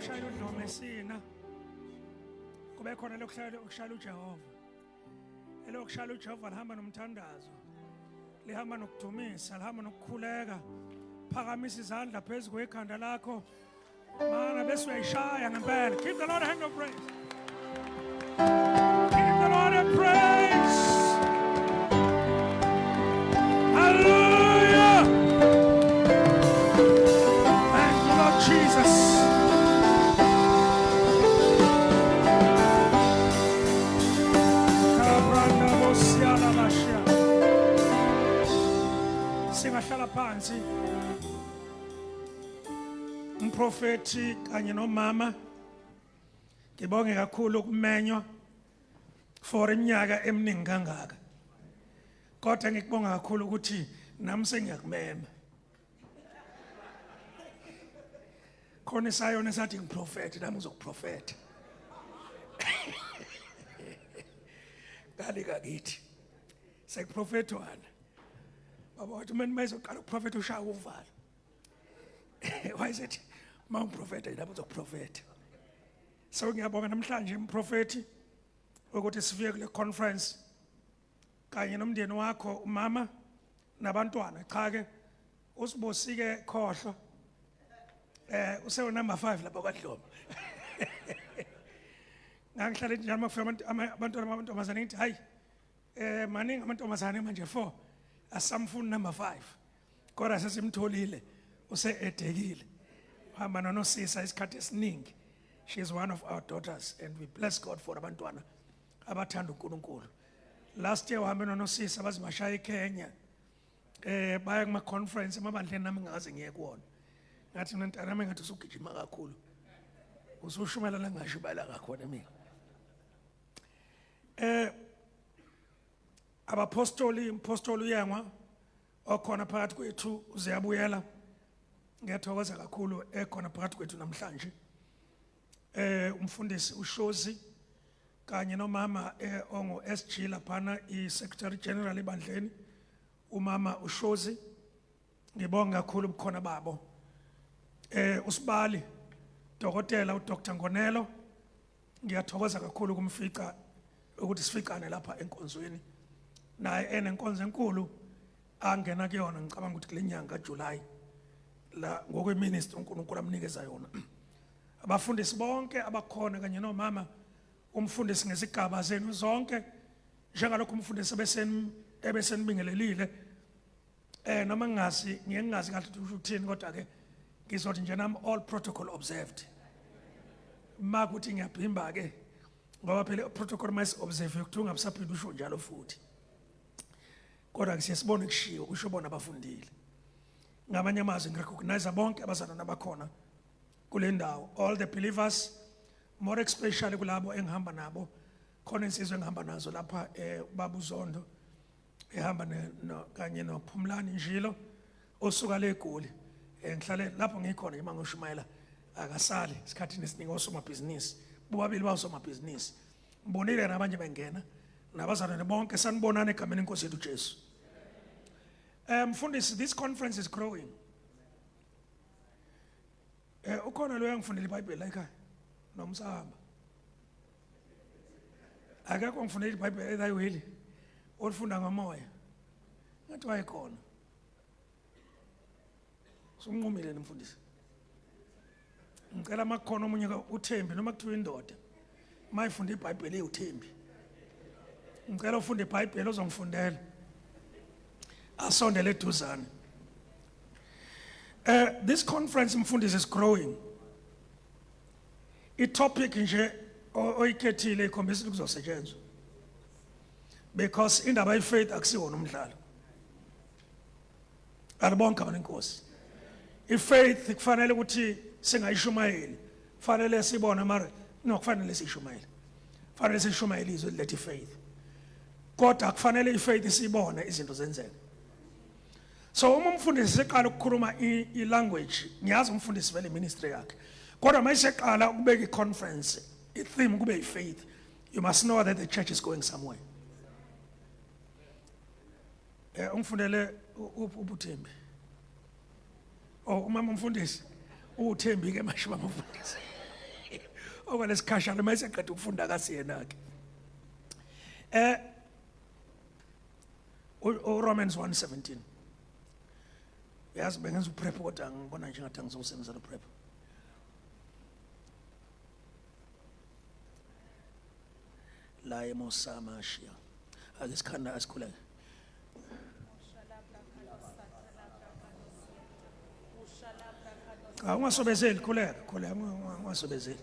lokushayela udlomo esina kube khona lokushayela uJehova. Elokushayela uJehova lihamba nomthandazo, lihamba nokudumisa, lihamba nokukhuleka. Phakamisa izandla phezu kwekhanda lakho mana bese uyayishaya ngempela. Give the Lord a hand of praise. Give the Lord a praise. Hallelujah. Thank you, Lord Jesus. Singahlala phansi. Umprofeti kanye nomama ngibonge kakhulu ukumenywa for iminyaka eminingi kangaka. Kodwa ngikubonga kakhulu ukuthi nami sengiyakumema. Khona isayona esathi ngiprofeti nami ngizokuprofeta. Kali kakithi. Sekuprofetwana. Baba wathi mina mayizoqala ukuprofeta ushaya uvalo. Why is it? Mount Prophet yilapho uzokuprofeta. So ngiyabonga namhlanje umprofeti ukuthi sifike kule conference kanye nomndeni wakho umama nabantwana. Cha ke usibosike khohlo. Usewe number 5 lapha kwaDlomo. Ngangihlala njalo makufika abantwana bamantombazane ngithi hayi maningi amantombazane manje 4 asamfuni number 5. Kodwa sesimtholile use-edekile. Hamba nonosisa isikhathi esiningi. She is one of our daughters and we bless God for abantwana abathanda uNkulunkulu. Last year uhambe nonosisa bazibashaya eKenya. Baya kuma conference emabandleni nami ngaze ngiye kuona. Ngathi nantana nami ngathi usugijima kakhulu. Usushumela la ngashubala kakhona mina. Abapostoli impostoli uyangwa okhona phakathi kwethu uziyabuyela. Ngiyathokoza kakhulu ekhona phakathi kwethu namhlanje. Umfundisi uShozi kanye nomama ongo SG laphana iSecretary General ebandleni umama uShozi. Ngibonga kakhulu ukukhona babo. Usibali Dokotela uDr Ngonelo ngiyathokoza kakhulu ukumfica ukuthi sifikane lapha enkonzweni. Naye enenkonzo enkulu angena kuyona ngicabanga ukuthi kulenyanga kaJuly la ngokweministry uNkulunkulu amnikeza yona. Abafundisi bonke abakhona kanye nomama umfundisi ngesigaba zenu zonke njengalokho umfundisi ebesenibingelelile noma ngingazi kahle ukuthi uthini kodwa ke ngizothi nje nami all protocol observed. Makuthi ngiyaphimba ke ngoba phela protocol mase observe ukuthi ungabusaphinde usho njalo futhi. Kodwa siyasibona kushiwo usho bona abafundile. Ngamanye amazwi ngirecognize bonke abazalwane abakhona kule ndawo, all the believers, more especially kulabo engihamba nabo khona insizwe engihamba nazo lapha Baba Uzondo ehamba kanye noPhumlani Njilo osuka le eGoli. Ngihlale lapho ngikhona nje mangoshumayela akasali isikhathini esiningi osomabhizinisi bobabili bawusomabhizinisi. Ngibonile nabanye bengena nabazalwane bonke sanibonana egameni lenkosi yethu Jesu. Mfundisi, this conference is growing. Ukhona lo yangifundela iBhayibheli la ekhaya nomsahamba. Akekho ngifundela iBhayibheli edayiwili olifunda ngomoya. Ngathi wayekhona. Sumnqumile nomfundisi. Ngicela makhono omunye uThembi noma kuthiwa indoda. Mayifunda iBhayibheli uThembi. Ngicela ufunde iBhayibheli ozongifundela. Asondele eduzane. This conference mfundisi is growing. I-topic nje oyikhethile ikhombisa ukuthi kuzosetshenzwa. Because indaba ye-faith akusiwona umdlalo. Alibonke abanenkosi. I-faith kufanele ukuthi singayishumayeli. Kufanele sibone mara no kufanele siyishumayele. Kufanele siyishumayele izwi lethi faith. Kodwa kufanele i-faith sibone izinto zenzeka. So uma umfundisi eqala ukukhuluma i-language ngiyazi umfundisi vele ministry yakhe. Kodwa mayiseqala ukubeka i-conference i-theme kube i-faith, you must know that the church is going somewhere. Ungifundele ubuthembi. Umama umfundisi uThembi ke manje umfundisi. okwalesikhashana mase qeda ukufunda kasiyena ke Romans 1:17 yazi bengenza uprep kodwa ngibona nje ngathi ngizosebenzisa lo prep la emosama shia akesikhanda asikhuleke ungasobezeli khuleka ungasobezeli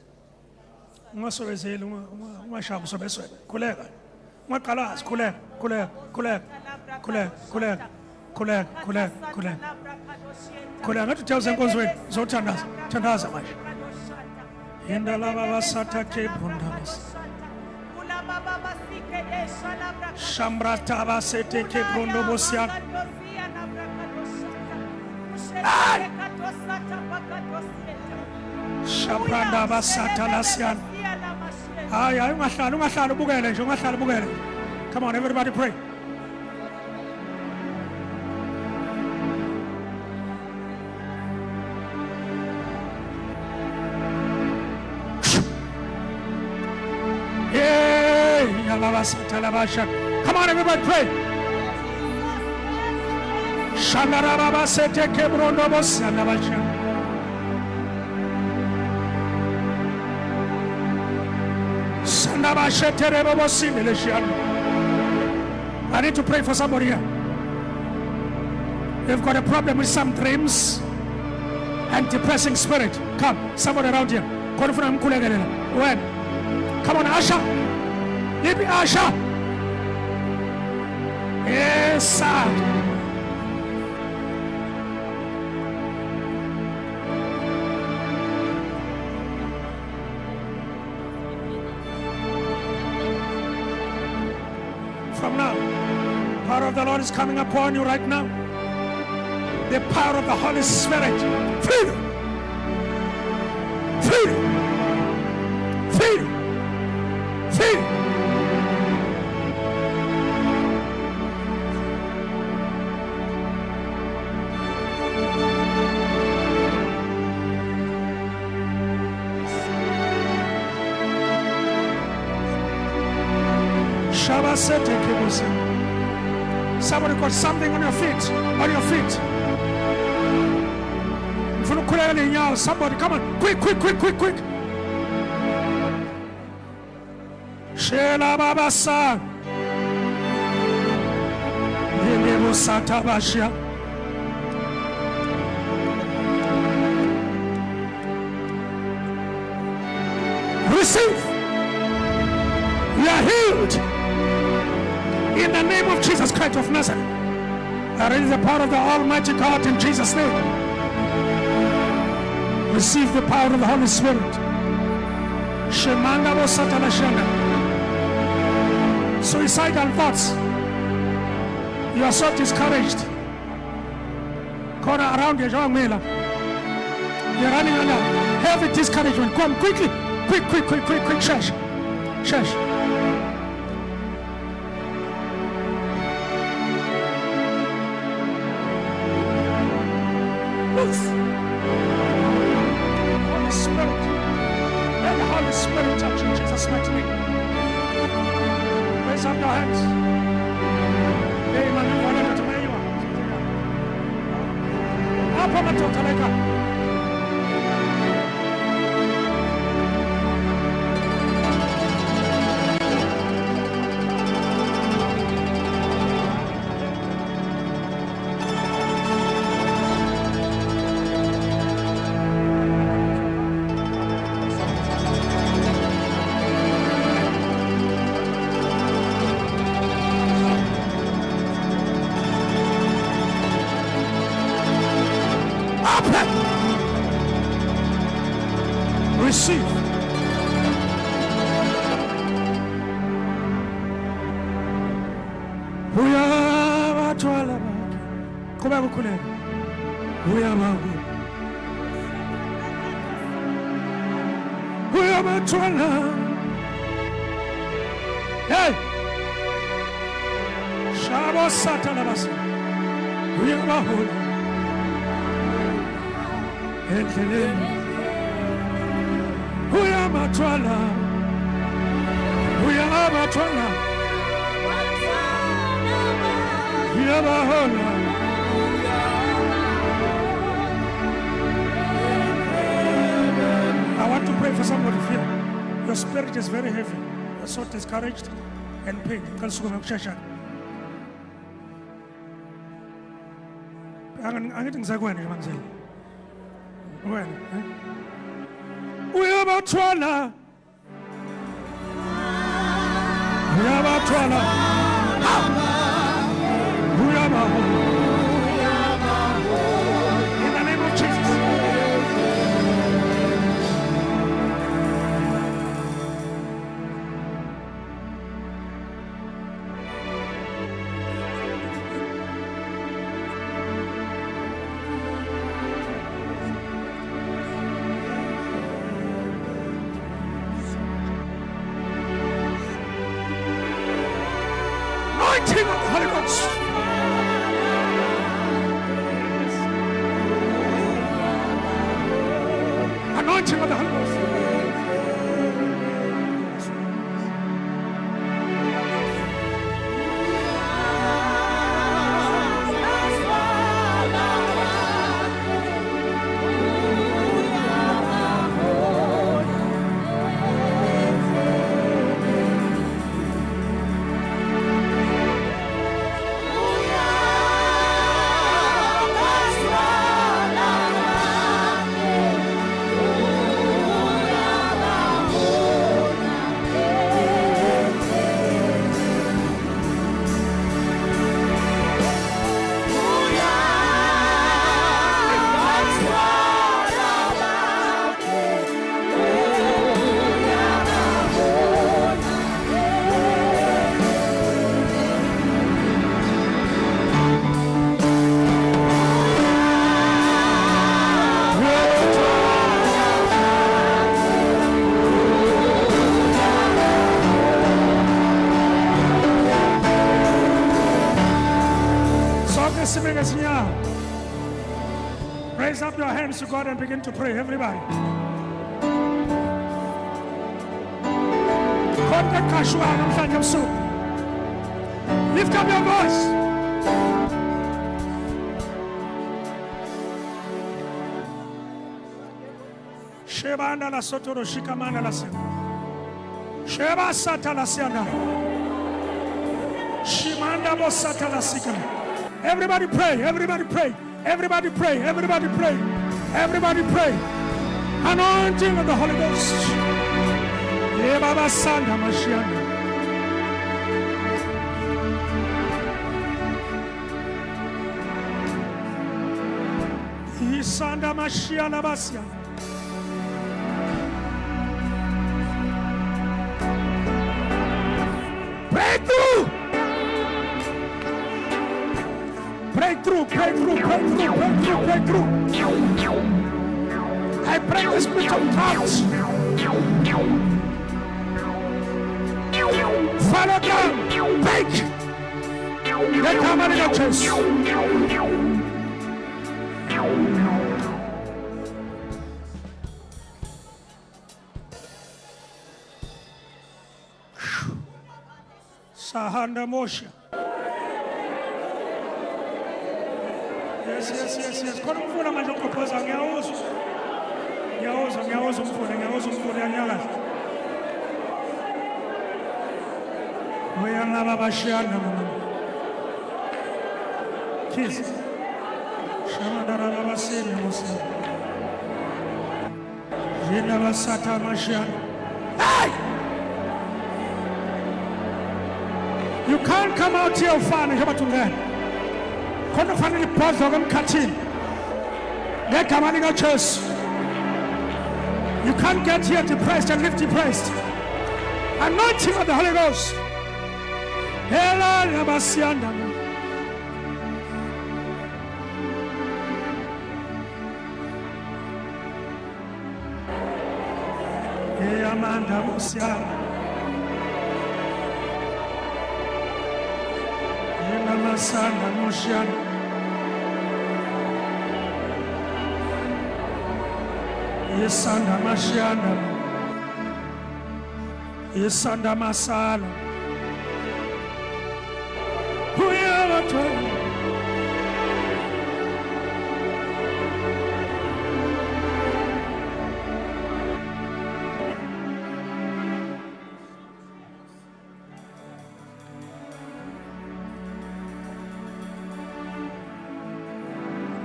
ungasobezeli ungashaya usobeswe khuleka ungaqalazi khuleka ngathi uthe usenkonzweni zothandaza manje indala baba satha kebundabas Shambrata basete kebrondo bosian Shabranda basata lasian ay ungahlala ubukele nje ungahlala ubukele. Come on everybody pray. Come on, everybody, pray. Shandarababa sete kebrondo bosanabasha. Sanabasha terebo bosineleshan. I need to pray for somebody here. You've got a problem with some dreams and depressing spirit. Come, somebody around here. When? Come on, Asha. Let me Asha. Yes, sir. From now, power of the Lord is coming upon you right now. The power of the Holy Spirit. Freedom. Freedom. Freedom. Freedom. Somebody got something on your feet. On your feet. Somebody, come on. Quick. Shela Babasa. Receive. You are healed. In the name of Jesus Christ of Nazareth. That is the power of the Almighty God in Jesus' name. Receive the power of the Holy Spirit. Suicidal thoughts. You are so discouraged. Corner around you, you're running under heavy discouragement. Come quickly. Quick. Shush. Holy Spirit touch in Jesus' mighty name. Raise up your hands. Amen. Receive. Hey! Shabo Satanabas. We are holy. We are Uyabatwala. Uyabatwala. Uyabahola. I want to pray for somebody here. Your spirit is very heavy. You're so discouraged and pain. Angithi ngisakwena nje manzela. Wena, uyabathwala. Uyabathwala. Uyabahola. In the name of Jesus. Anointing of the Holy Ghost. Anointing of the Holy Ghost. Raise up your hands to God and begin to pray, everybody. Lift up your voice. Shebanda la sotoro shikamanda la se. Sheba sata la sianda. Shimanda bo sata la sikam. Everybody pray, everybody pray, everybody pray, everybody pray, everybody pray. Anointing of the Holy Ghost. Baba Sanda Mashianda. Isanda Mashiana Basia. Breakthrough! Breakthrough, breakthrough, breakthrough, breakthrough, breakthrough. I break the spirit of tongues. Follow down, break. Let come on in the chest. Sahanda Moshe. Yes. Khona umfuna manje ukuphoza ngiyawuzwa. Ngiyawuzwa umfuna yanyakaza. Uyangaba bashiyana mama. Kiss. Shamadara babasini musa. Jina basata mashiyana. Hey! You can't come out here ufana njengoba tungena. Khona ufanele ibhodlo kwemkhathini. Ngegama lika Jesu. You can't get here depressed and live depressed. Anointing of the Holy Ghost. Hela nabasianda. Amanda musiana. Masana Moshiana. Yesana Mashiana. Isanda masalo. Uyawathanda.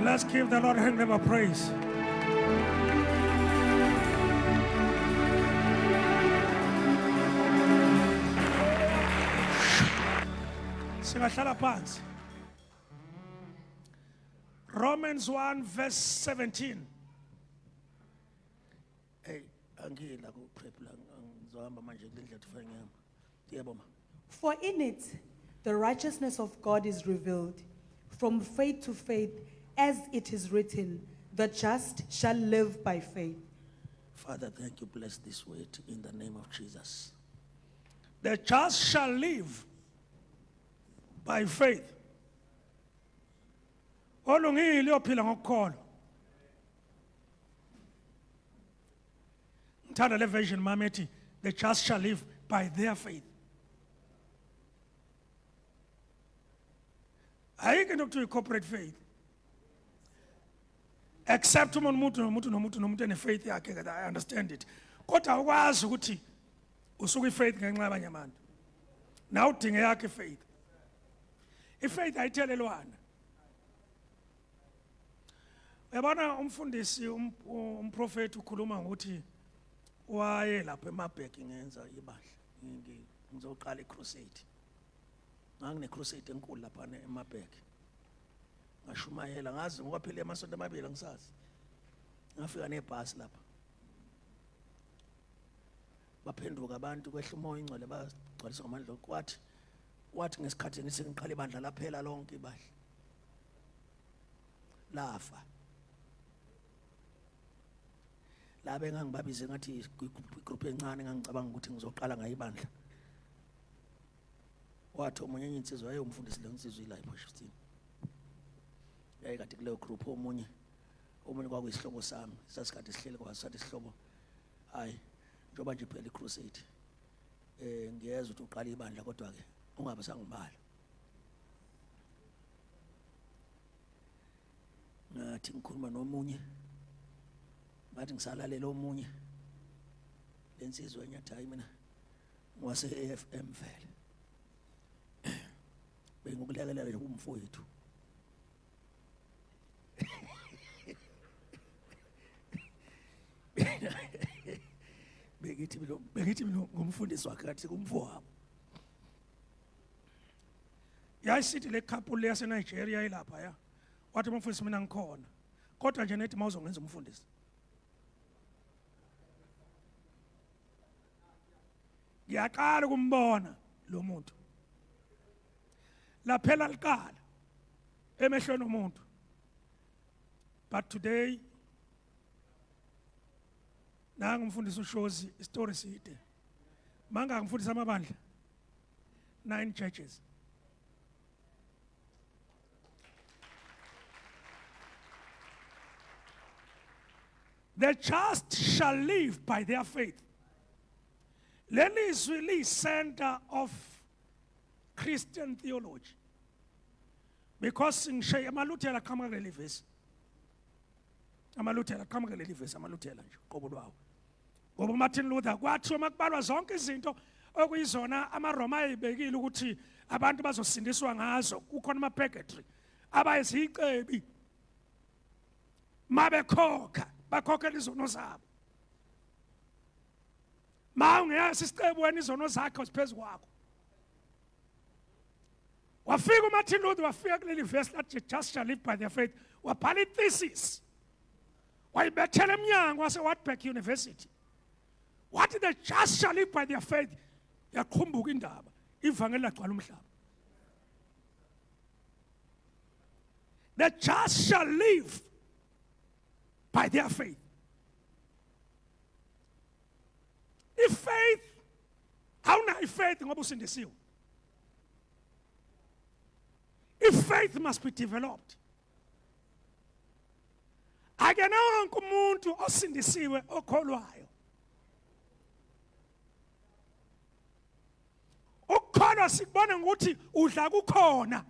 Let's give the Lord a hand of praise. Singahlala phansi. Romans 1 verse 17. Hey, angila ku prep la ngizohamba manje kulendlela tufanyama. Yebo ma. For in it, the righteousness of God is revealed from faith to faith, as it is written, the just shall live by faith. Father, thank you. Bless this word in the name of Jesus. The just shall live by faith. Olungile ophila ngokukholwa. Ngithanda le version mama ethi the just shall live by their faith. Ayike into kuthiwa corporate faith. Except umuntu ene faith yakhe, that I understand it. Kodwa ukwazi ukuthi usuka ifaith ngenxa yabanye abantu. Na udinge yakhe faith. Ifaith ayithelelwana. Uyabona umfundisi umprofeti ukhuluma ngokuthi waye lapha eMabheki ngenza ibandla. Ngizoqala iCrusade. Ngangine crusade enkulu lapha eMabheki. Ngashumayela ngazi ngokwaphela amasonto amabili ngisazi. Ngafika nebhasi lapha. Baphenduka abantu kwehla umoya ingcwele bagcwalisa ngamandla wathi ngesikhathi ngiqala ibandla laphela lonke ibandla. Lafa. Labe ngangibabize ngathi igroup encane ngangicabanga ukuthi ngizoqala ngayo ibandla. Wathi omunye insizwa ayomfundisi le insizwa ila ePortshepstone. Yayikade kuleyo group omunye kwakuyisihlobo sami sasikade sihlele kwaso sathi isihlobo hayi njoba nje phela iCrusade ngiyeza ukuthi uqala ibandla kodwa ke ungabe sangibala. Ngathi ngikhuluma nomunye ngathi ngisalalela omunye lensizwa enyathi hayi mina ngwase AFM vele bengokulekelela nje kumfowethu. Begithi mina ngumfundisi wakhe kathi kumfowabo. Yayisithi le couple yase Nigeria ilapha ya. Wathi umfundisi mina ngikhona. Kodwa nje nethi mawuzongenza umfundisi. Ngiyaqala ukumbona lo muntu. Laphela liqala emehlweni omuntu. But today nanga umfundisi uShozi story side. Manga ngifundisa amabandla 9 churches. The just shall live by their faith. Leli is really center of Christian theology. Because in amaluthela qhamuka kuleli verse. Amaluthela qhamuka kuleli verse amaluthela nje qobo lwawo. Ngoba Martin Luther kwathi uma kubalwa zonke izinto okuyizona amaRoma ayibekile ukuthi abantu bazosindiswa ngazo kukhona ama-purgatory abayizicebi mabekhokha bakhokhela izono zabo. Ma ungeyasi isicebi wena izono zakho siphezu kwakho. Wafika uMartin Luther wafika kuleli verse lathi just shall live by their faith. Wabhala ithesis. Wayibethela emnyango wase-Wartburg University. What the just shall live by their faith? Yaqhumbuka indaba. Ivangeli lagcwala umhlaba. The just shall live by their faith. If faith, awunayo faith ngoba usindisiwe. If faith must be developed. Akena wonke umuntu osindisiwe okholwayo. sikubona ngokuthi udla kukhona.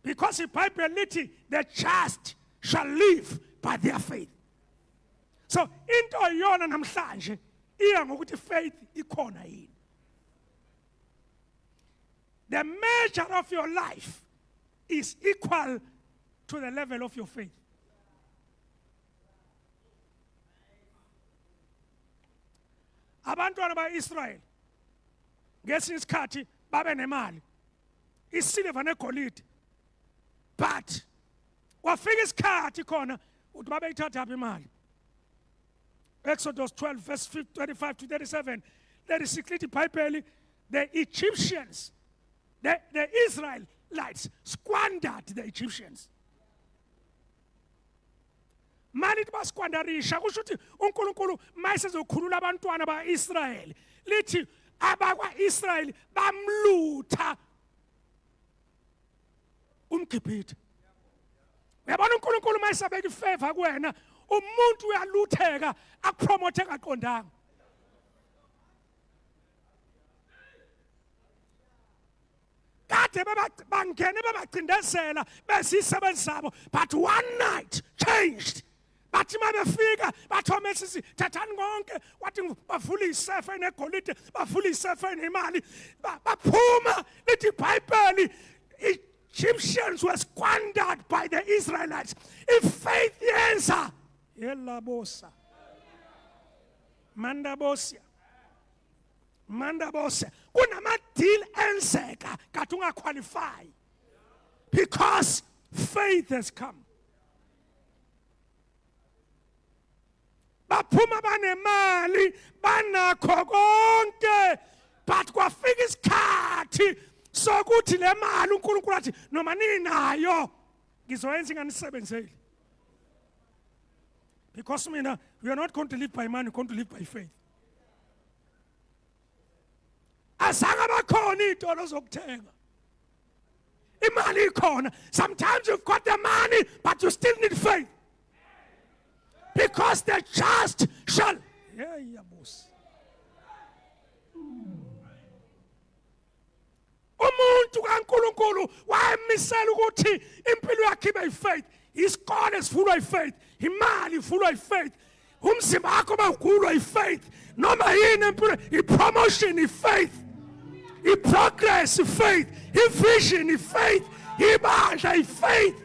Because iBhayibheli lithi the just shall live by their faith. So into yona namhlanje iya ngokuthi faith ikhona yini. The measure of your life is equal to the level of your faith. Abantwana ba-Israyeli ngesinye isikhathi babe nemali isiliva negolide, but kwafika isikhathi khona uthi babeyithatha apha imali. Exodus 12 verse 25 to 37, 36 lithi iBhayibheli, the Egyptians, the Israelites squandered the Egyptians. Mali basquandarisha kusho ukuthi uNkulunkulu mayesezokhulula abantwana ba-Israyeli lithi abakwa-Israyeli bamlutha umGibhithe. Uyabona uNkulunkulu mayesabeka ifavor kuwena, umuntu uyalutheka akupromote kaqondanga. Kade bangene babacindezela bezisebenzi zabo, but one night changed. Bathi mabefika bathome sisi thathani konke wathi bavula isefa negolide bavula isefa nemali baphuma lithi iBhayibheli Egyptians were squandered by the Israelites. If faith yenza yelabosa mandabosia kunama deal enzeka kade ungaqualify because faith has come. Baphuma banemali banakho konke, but kwafika isikhathi sokuthi le mali uNkulunkulu athi noma ninayo ngizoyenza inganisebenzeli. Because we are not going to live by money, we're going to live by faith. Asanga bakhona izitolo zokuthenga. Imali ikhona. Sometimes you've got the money but you still need faith. Because the just shall. Yeah, boss. Umuntu kaNkulunkulu wayemisela ukuthi impilo yakhe ibe yifaith. Isikole sifulwa yifaith, imali ifulwa yifaith, umzimba wakho mawugulwa yifaith, noma yini empilo, ipromotion ifaith, iprogress ifaith, ivision ifaith, ibandla ifaith.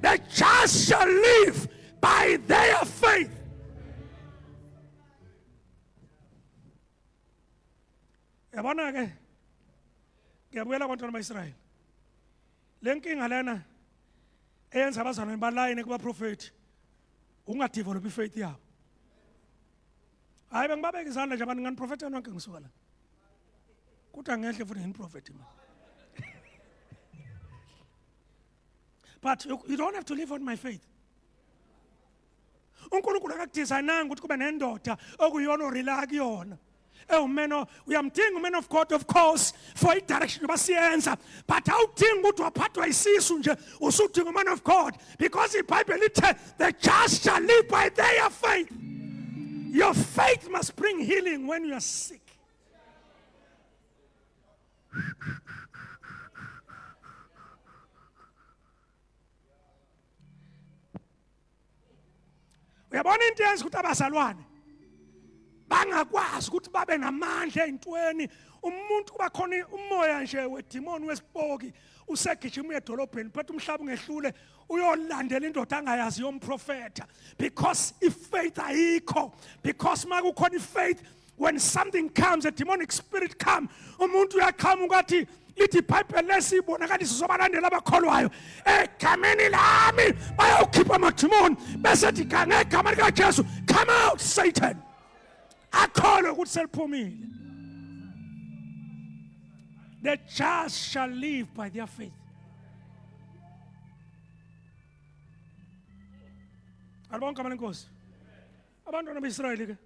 The just shall live by their faith. Yabona ke ngiyabuyela kwabantwana ba-Israyeli. Le nkinga lena eyenza abazalwane balayine kubaprofethi ungadevelop ifaith yabo. Hayi bengibabeka izandla nje abantu nganiprofetha nonke ngisuka la. Kodwa ngehle futhi nginiprofethi manje. But you don't have to live on my faith. uNkulunkulu akakudesignanga ukuthi kube nendoda okuyona orela kuyona. Uyamdinga uman of God, of course, for i-direction yoba siyenza, but awudingi ukuthi waphathwa isisu nje usudinga uman of God, because iBhayibheli lithe the just shall live by their faith. Your faith must bring healing when you are sick. Uyabona into yenza ukuthi abazalwane bangakwazi ukuthi babe namandla ezintweni. Umuntu kuba khona umoya nje wedemoni wesipoki usegijima edolobheni phethe umhlaba ungehlule uyolandela indoda angayazi yomprofeta, because ifaith ayikho. Because makukhona ifaith, when something comes, a demonic spirit come, umuntu uyaqhamuka athi lithi iBhayibheli lesibonakaliso sobalandela abakholwayo egameni lami bayawukhipha amademoni bese thi ngegama likaJesu, come out Satan. Akholwe ukuthi seliphumile. The just shall live by their faith. Alibonke amanye inkosi. Abantwana b'Israyeli ke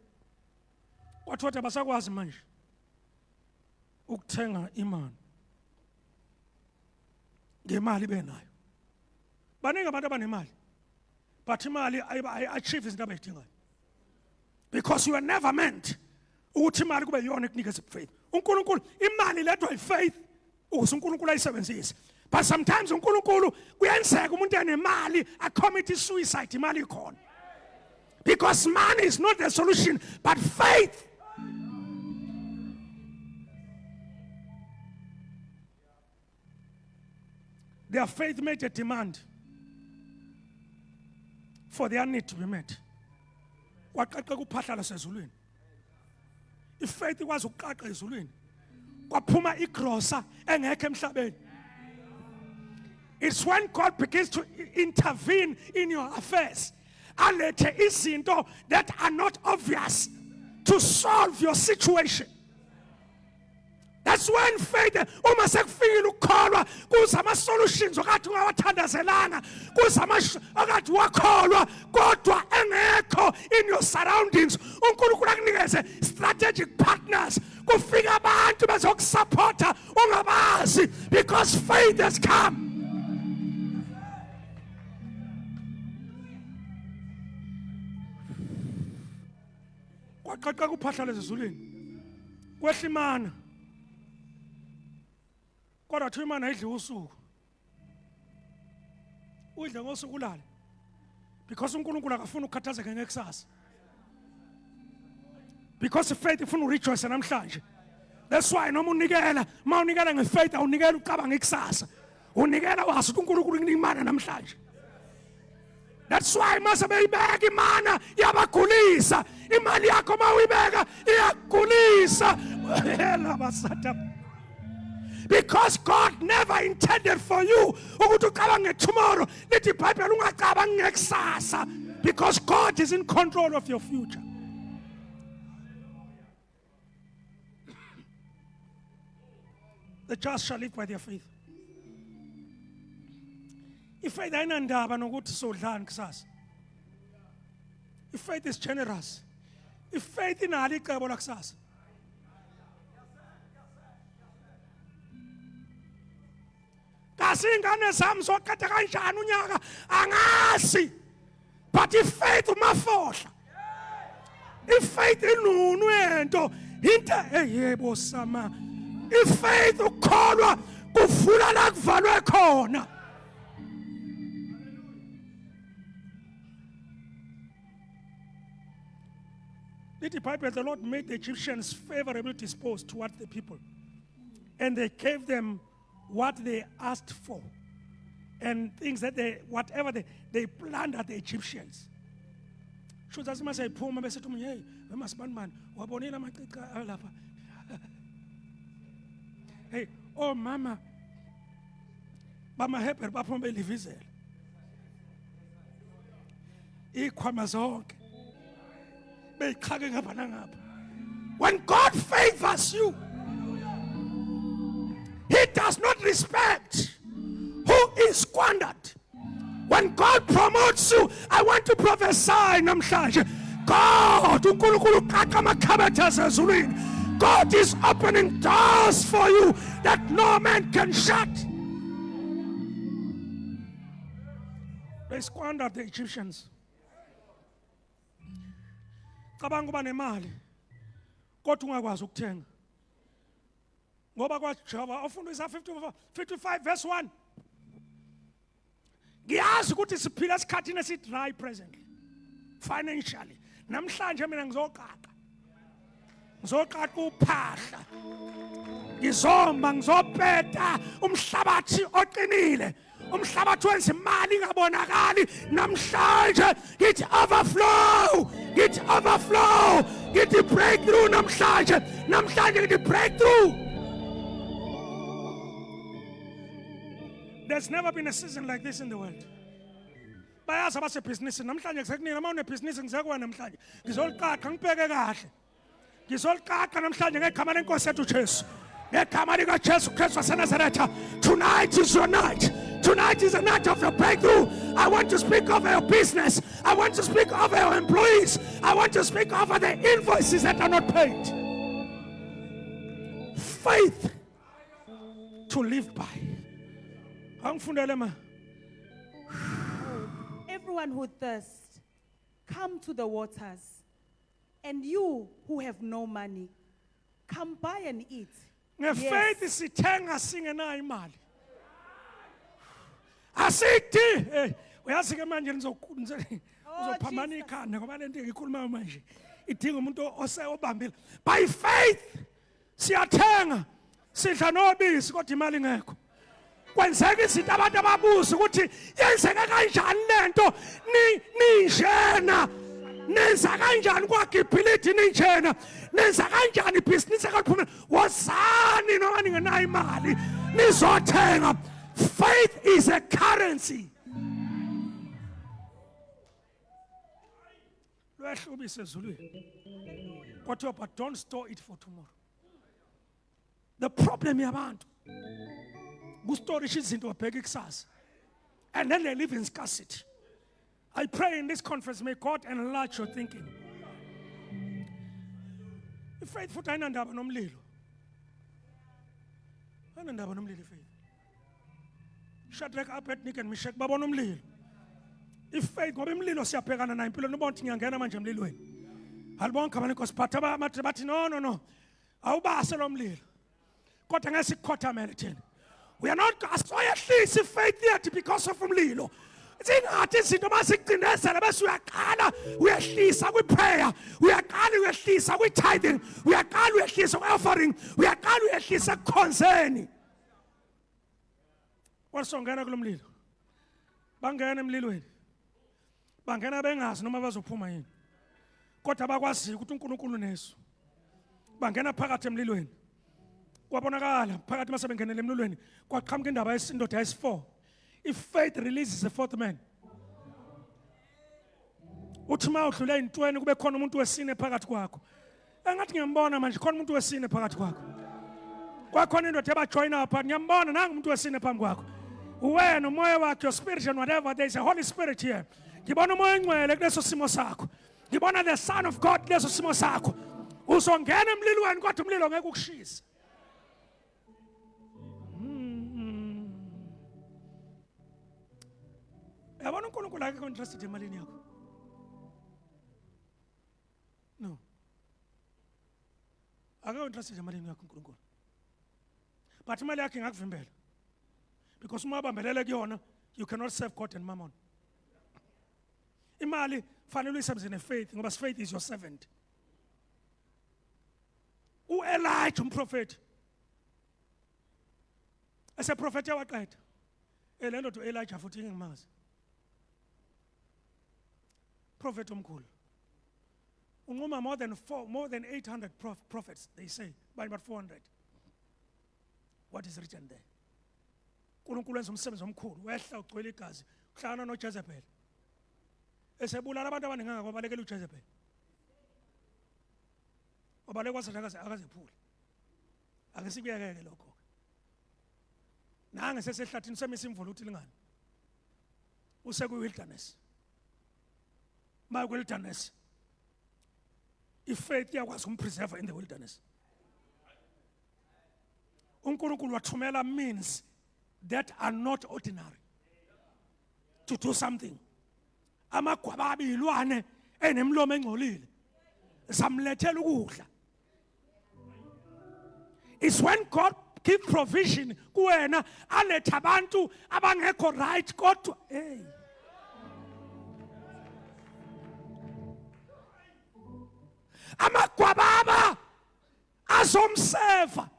kwathiwa basakwazi manje ukuthenga imani ngemali benayo. Baningi abantu abanemali, but imali achieve izinto abayidingayo. Because you were never meant ukuthi imali kube yona ekunikeza faith. uNkulunkulu imali ledwa ifaith ukuze uNkulunkulu ayisebenzise. But sometimes uNkulunkulu kuyenzeka umuntu enemali commit suicide imali ikhona. Because money is not the solution, but faith. Their faith made a demand for their need to be met. Kwaqaqa kuphahla sezulwini. Ifaith ikwazi ukuqaqa ezulwini. Kwaphuma igrosa engekho emhlabeni. It's when God begins to intervene in your affairs. Alethe izinto that are not obvious to solve your situation. That's when faith, uma sekufikile ukukholwa kuzama solutions okathi ungawathandazelanga, kuzama okathi wakholwa kodwa engekho in your surroundings. uNkulunkulu akunikeze strategic partners. Kufika abantu bezokusupporta ungabazi because faith has come. Kwaqaqa kuphahla lezulwini. Kwehla imana. Kodwa thi imana ayidli usuku. Udle ngosuku ulala. Because uNkulunkulu akafuna ukukhathazeka ngekusasa. Because faith ifuna urejoice namhlanje. That's why noma unikela, mawunikela ngefaith awunikela ucabanga ikusasa. Unikela wazi ukuthi uNkulunkulu unika imana namhlanje. That's why mase beyibeka imana yabagulisa. Imali yakho mawuyibeka iyagulisa. Hela basatha. Because God never intended for you ukuthi ucabange tomorrow. Lithi iBhayibheli ungacabangi ngekusasa. Because God is in control of your future. The just shall live by their faith. Ifaith ayinandaba nokuthi sodlani kusasa. Ifaith is generous. Ifaith inalo icebo lakusasa. Kasi ingane zami zoqeda kanjani unyaka angazi. But ifaith umafohla. Ifaith inunu yento into eyebo sama. Ifaith ukholwa kuvula la kuvalwe khona. The Bible, the Lord made the Egyptians favorably disposed towards the people. And they gave them what they asked for. And things that whatever they plundered the Egyptians. Hey, oh mama, helper baphume belivizela. Ikhwama zonke. When God favors you, He does not respect who is squandered. When God promotes you, I want to prophesy namhlanje. God is opening doors for you that no man can shut. They squandered the Egyptians. Cabanga uba nemali kodwa ungakwazi ukuthenga ngoba kwaJehova ufunda isa 55 verse 1 ngiyazi ukuthi siphila esikhathini esidry presently financially namhlanje mina ngizoqaqa uphahla ngizomba ngizopeta umhlabathi oqinile umhlabathi wenza imali ingabonakali namhlanje ngithi overflow ngithi breakthrough namhlanje ngithi breakthrough. There's never been a season like this in the world. Bayazi abasebhizinisi namhlanje kusekunina uma unebhizinisi ngizekwa namhlanje ngizoliqaqa ngibheke kahle ngizoliqaqa namhlanje ngegama lenkosi yethu Jesu ngegama lika Jesu Kristu waseNazaretha. Tonight is your night. Tonight is the night of your breakthrough. I want to speak over your business. I want to speak over your employees. I want to speak over the invoices that are not paid. Faith to live by. Everyone who thirsts, come to the waters. And you who have no money, come buy and eat. Ngefaith sithenga singenayo imali. Asithi uyazi ke manje uzophamana ikhanda ngoba lento ngikhuluma manje idinga umuntu obambile. By faith siyathenga sidla nobisi kodwa imali ngekho. Kwenzeka izinto abantu ababuza ukuthi yenzeka kanjani lento ninjena nenza kanjani kwaGibhilidi ninjena nenza kanjani ibhizinisi ekaliphumela wozani noma ningenayo imali nizothenga. Faith is a currency. Lwehlubise ezulwini kodwa but don't store it for tomorrow. The problem yabantu kustorisha izinto wabheka ikusasa and then they live in scarcity. I pray in this conference may God enlarge your thinking. Faith futhi ayinandaba nomlilo. Ayinandaba nomlilo faith. Shadrach, Abednego and Meshach babona umlilo. Faith ngoba imlilo siyabhekana nayo impilo nobonke ngiyangena manje emlilweni. Alibonke abanye nkosiphatha bathi no. Awubase lo mlilo. Kodwa ngeke sikhothamele thina. We are not asoyehlisa faith yethu because of umlilo. Singathi izinto masikugcinezela bese uyaqala uyehlisa kwi-prayer, uyaqala uyehlisa kwi-tithing, uyaqala uyehlisa kwi-offering, uyaqala uyehlisa kukhonzeni. Wasongena kulo mlilo. Bangena emlilweni. Bangena bengazi noma bazophuma yini. Kodwa bakwazi ukuthi uNkulunkulu unesu. Bangena phakathi emlilweni. Kwabonakala phakathi masebengenele emlilweni kwaqhamuka indaba yesindoda yesi4. If faith releases a fourth man. Uthi ma udlula intweni kube khona umuntu wesine phakathi kwakho. Engathi ngiyambona manje khona umuntu wesine phakathi kwakho. Kwakhona indoda ebajoyina apha ngiyambona nanga umuntu wesine phambi kwakho. Wena umoya wakhe, your spirit and whatever, there is a Holy Spirit here. Ngibona umoya engcwele kuleso simo sakho. Ngibona the Son of God kuleso simo sakho. Uzongena emlilweni kodwa umlilo ngeke ukushise. Yabona uNkulunkulu akekho interested emalini yakho. No. Akekho interested emalini yakho uNkulunkulu. But imali yakhe ingakuvimbela. Because uma ubambelele kuyona, you cannot serve God and mammon. Imali fanele uyisebenzise faith ngoba faith is your servant. U-Elijah umprofeti. Eseprofeti waqeda. Elendo to Elijah futhi ngimazi. Prophet omkhulu. Unquma more than 800 prophets, they say, by about 400. What is written there? uNkulunkulu wenza umsebenzi omkhulu, wehla ugcwele igazi, uhlangana noJezebel. Esebulala abantu abaningi ngakho balekela uJezebel. Obalekwa sathi akazephula. Ake sikuyekeke lokho. Nange sesehlathini semisa imvula uthi lingani. Useku wilderness. My wilderness. If faith yakwazi umpreserve in the wilderness. uNkulunkulu wathumela means that are not ordinary to do something. Amagwaba abilwane enemlomo engcolile. Samlethela ukudla. It's when God give provision kuwena aletha abantu abangekho right kodwa hey. Amagwababa azomseva.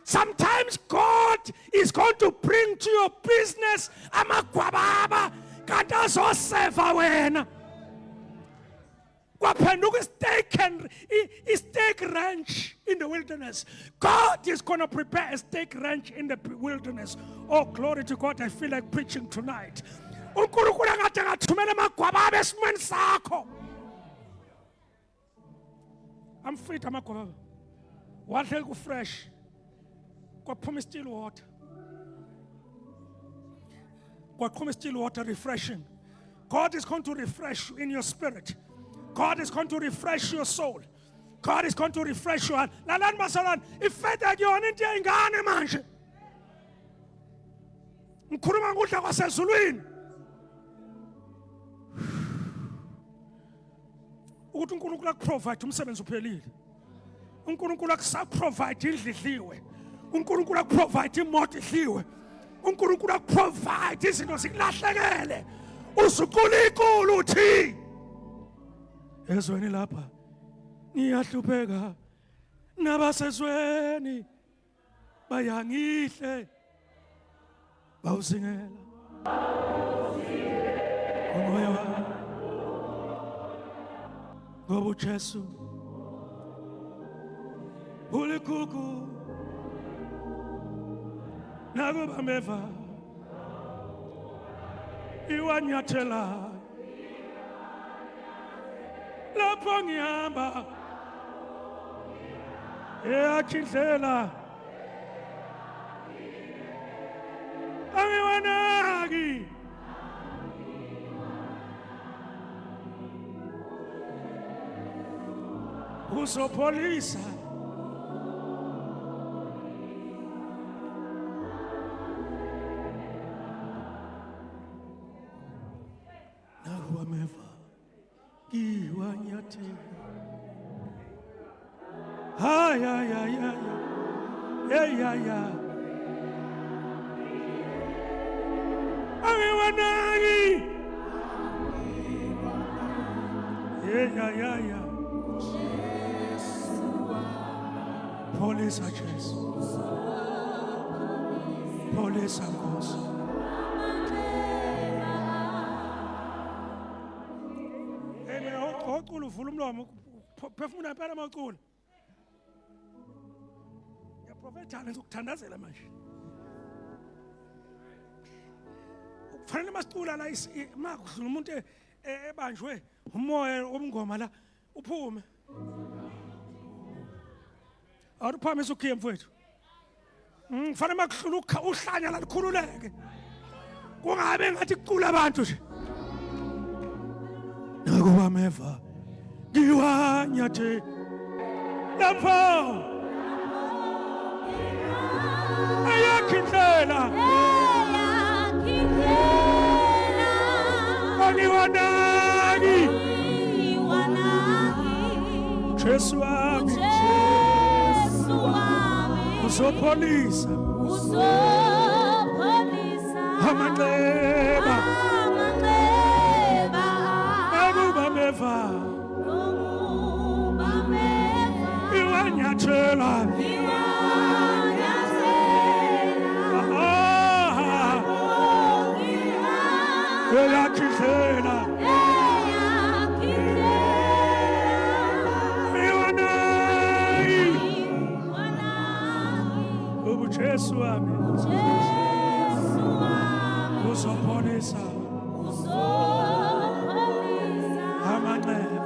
Sometimes God is going to bring to your business amagwababa kanti azoseva wena. Kwaphenduka steak ranch in the wilderness. God is going to prepare a steak ranch in the wilderness. Oh, glory to God, I feel like preaching tonight. uNkulunkulu akade akathumela amagwababa esimweni sakho. I'm fit amagwababa. Wahleli ku fresh. Kwaphuma still water. Kwaphuma still water refreshing. God is going to refresh you in your spirit. God is going to refresh your soul. God is going to refresh your heart. Lalani masalani, ifethe kuyona into yengane manje. Ngikhuluma ngudla kwasezulwini. Ukuthi uNkulunkulu akuprovide umsebenzi uphelile. uNkulunkulu akusaprovide indlu idliwe, uNkulunkulu akuprovide imoto idliwe, uNkulunkulu akuprovide izinto zikulahlekele, usukulikulu uthi ezweni lapha ngiyahlupheka nabasezweni bayangihle bawusingela umoya wami ngoba uJesu ulikuku nakuba meva iwanyathela lapho ngihamba eyakhe indlela angiwanaki uzopholisa nakuba meva iwanyathela ya angiwanaki ya polisa Jesu polisa Nkosi oqulu uvula umlomo phefumula impela amacula yaprofethana ngizokuthandazela manje kufanele masicula la makudlula umuntu ebanjwe umoya womngoma la uphume awuphamise ukhiye mfowethu kufanele makudlula uhlanya la likhululeke kungabe ngathi kucula abantu nje nakuba meva ngiwanyathe lapho ayakhe indlela angiwanaki Jesu wami uzopholisa amanxeba nakuba meva iwanyathela eyakhe indlela uJesu wami uzopholisa amanxeba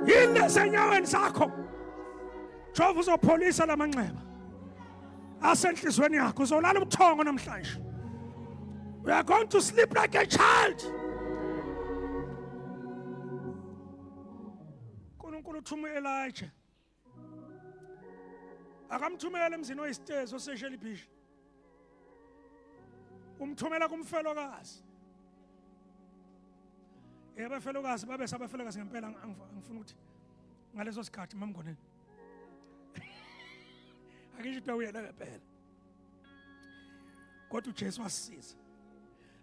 yini senyaweni sakho jova uzopholisa lamanxeba asenhlizweni yakho uzolala ubuthongo namhlanje we are going to sleep like a child uNkulunkulu uthuma Elijah akamthumela emzini oyisitezo oseshela ibhisha umthumela kumfelokazi abafelokazi babe sabafelokazi ngempela angifuna ukuthi ngaleso sikhathi mamngoneni akisho into uyena ngempela kodwa uJesu wasisiza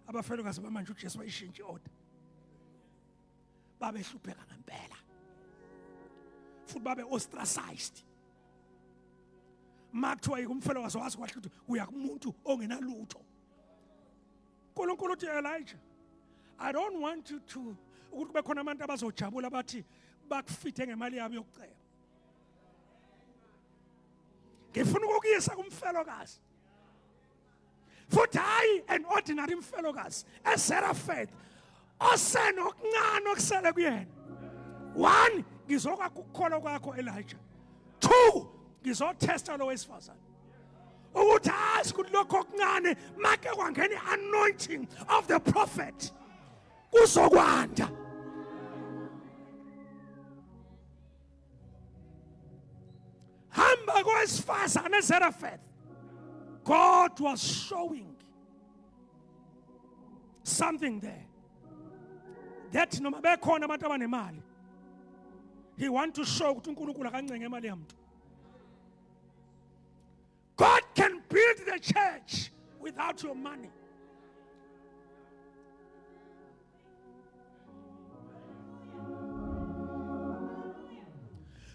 abafelokazi bamanje uJesu wayishintsha order babe hlupheka ngempela futhi babe ostracized makuthiwa yikumfelokazi wazi kwahle ukuthi uya kumuntu ongenalutho uNkulunkulu uthi Elijah I don't want you to ukuthi kube khona abantu abazojabula abathi bakufithe ngemali yabo yokuceba ngifuna ukuyisa kumfelokazi futhi hayi an ordinary mfelokazi eSeraphet osenokuncane okusele kuyena 1 ngizokwakha ukukholwa kwakho Elijah 2 ngizotesta lo wesifazane ukuthi azi ukuthi lokho okuncane make kwangena anointing of the prophet kuzokwanda wesifazane eZarephath, God was showing something there. That noma bekhona abantu abanemali, He want to show ukuthi uNkulunkulu akancenge imali yamuntu. God can build the church without your money.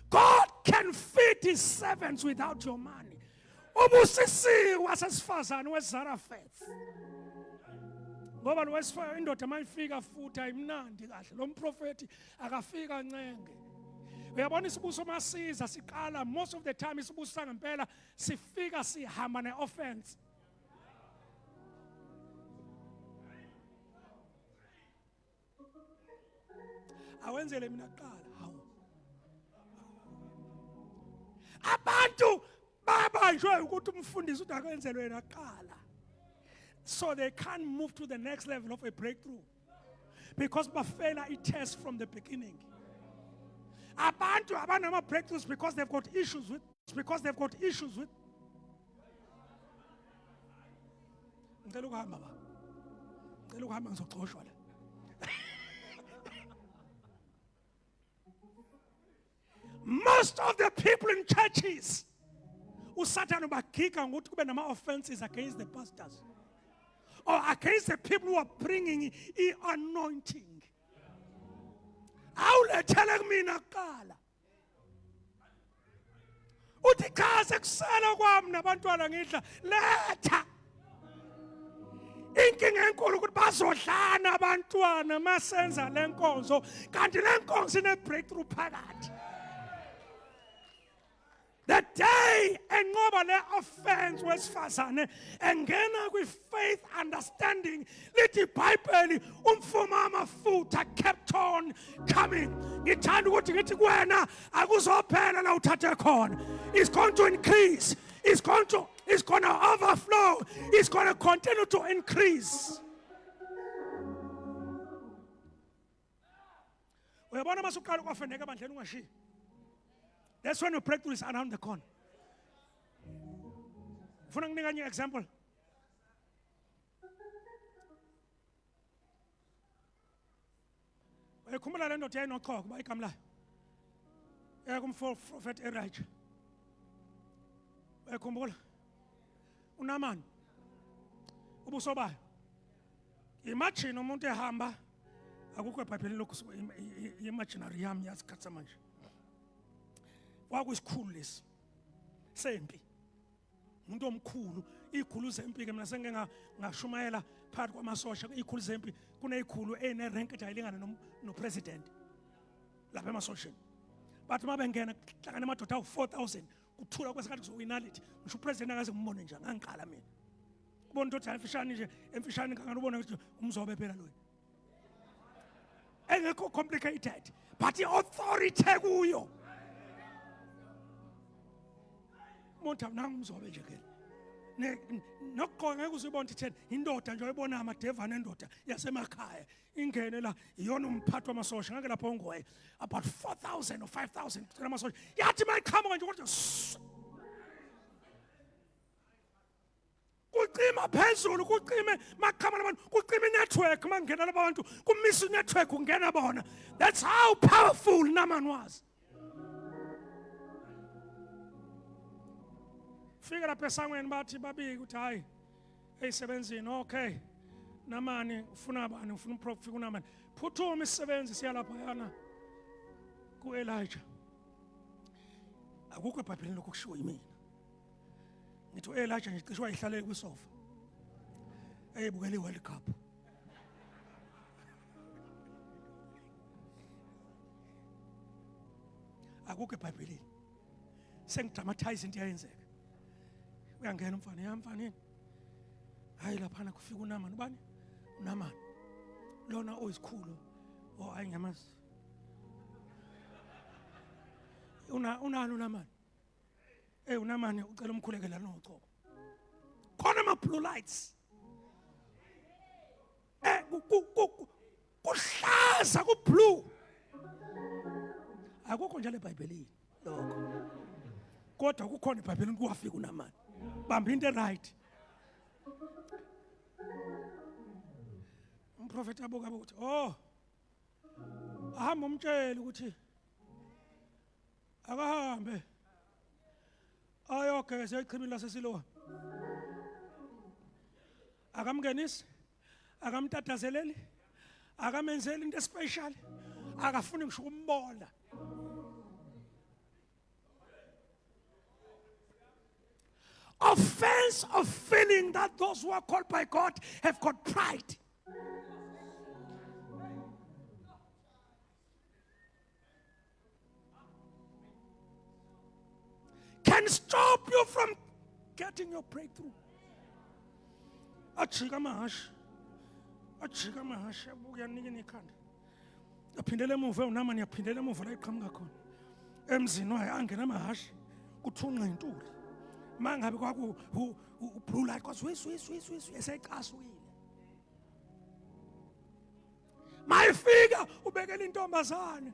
God can feed His servants without your money. Ubusisiwe sesifazane weZarephath. Ngoba lo wesifazane indoda mayifika futhi ayimnandi kahle. Lo mprofeti akafika ncenge. Uyabona isibuso masiza siqala most of the time isibuso sangempela sifika sihamba ne-offense. Awenzele mina kuqala hawu. Abantu babanjwe ukuthi umfundisi uthi akwenzelwe yena kuqala. So they can't move to the next level of a breakthrough. Because bafela a test from the beginning. Abantu abanama breakthroughs because they've got issues with. Ngicela ukuhamba ba. Ngicela ukuhamba ngizoxoshwa la. Most of the people in churches uSatan ubagika ngokuthi kube nama offenses against the pastors or against the people who are bringing anointing. Awulethele kumina kuqala. Uthi cha sekusela kwami nabantwana ngidla letha. Inkinga enkulu ukuthi bazodlana abantwana masenza lenkonzo kanti lenkonzo ine breakthrough phakathi. The day enqoba le offense wesifazane engena kwi faith understanding lithi iBhayibheli umfuma amafutha kept on coming. Ngithanda ukuthi ngithi kuwena akuzophela la uthathe khona. It's going to increase. It's going to overflow. It's going to continue to increase. Uyabona masuqala ukwafendeka bandleni ungashiya. That's when your breakthrough is around the corner. Ufuna nginika nye example. Uyakhumbula le ndoda yayinochoko kuba igama layo. Kumprofeti Elijah. Uyakhumbula? UNamani. Ubuso bayo. Imagine umuntu ehamba akukho eBhayibhelini lokhu imaginary yami yasikhatha manje. Kwakusikhulu lesi sempi umuntu omkhulu ikhulu zempi ke mina sengeke ngashumayela phakathi kwamasosha ikhulu zempi kuneyikhulu ene rank ejayilingana no president lapha emasosheni bathi mabengena hlangana amadoda awu-4,000 kuthula kwesikhathi kuzowinality ngisho upresident akaze ngimbone nje ngangiqala mina kubona ukuthi emfishane nje emfishane ngangani ubona ukuthi umzobe phela loyo engekho complicated but i-authority kuyo umuntu nangu umzobe nje ke nokugqoka ngeke uzibone ukuthi indoda nje oyibona amadevana endoda yasemakhaya ingene la iyona umphathi wamasosha ngeke lapho ongoye about 4,000 or 5,000 kuthela amasosha yathi mayiqhamuka nje ukuthi kucima phezulu kucime maqhama labantu kucima network mangena labantu kumisa network ungena bona. That's how powerful Naaman was. Fika lapha esangweni bathi babiki ukuthi hayi eyisebenzini okay Naamani ufuna bani ufuna umprofeti kuNaamani phuthuma isisebenzi siya lapha yana ku Elijah akukho eBhayibhelini lokho kushiwo yimina ngithi uElijah nje cishe wayihlalele kwisofa eyibukela iWorld Cup akukho eBhayibhelini sengidramatize into yayenzeka uyangena umfana yamfanini hayi laphana kufika uNaamani ubani uNaamani lona oyisikhulu ayingamazi unalo uNaamani uNaamani ucela umkhulekela nochoko khona ama blue lights kuhlaza ku blue akukho njalo eBhayibhelini lokho kodwa kukhona eBhayibhelini kuwafika uNamani. Bamba into right. Umprofeti abuka ukuthi oh ahamba umtshela ukuthi akahambe ayogeza ichibini laseSiloam. Akamngenisi, akamtatazeleli, akamenzeli into special, akafuni ngisho ukumbola. Offense of feeling that those who are called by God have got pride. Can stop you from getting your breakthrough. Achika mahash abuya nike nekhanda. Aphindele emuva uNamani aphindele emuva la iqhamuka khona. Emzini waye angena amahashi kuthunqa intuli. Mangabe kwaku blue light kwazi esecaswile. Mayifika ubekela intombazane.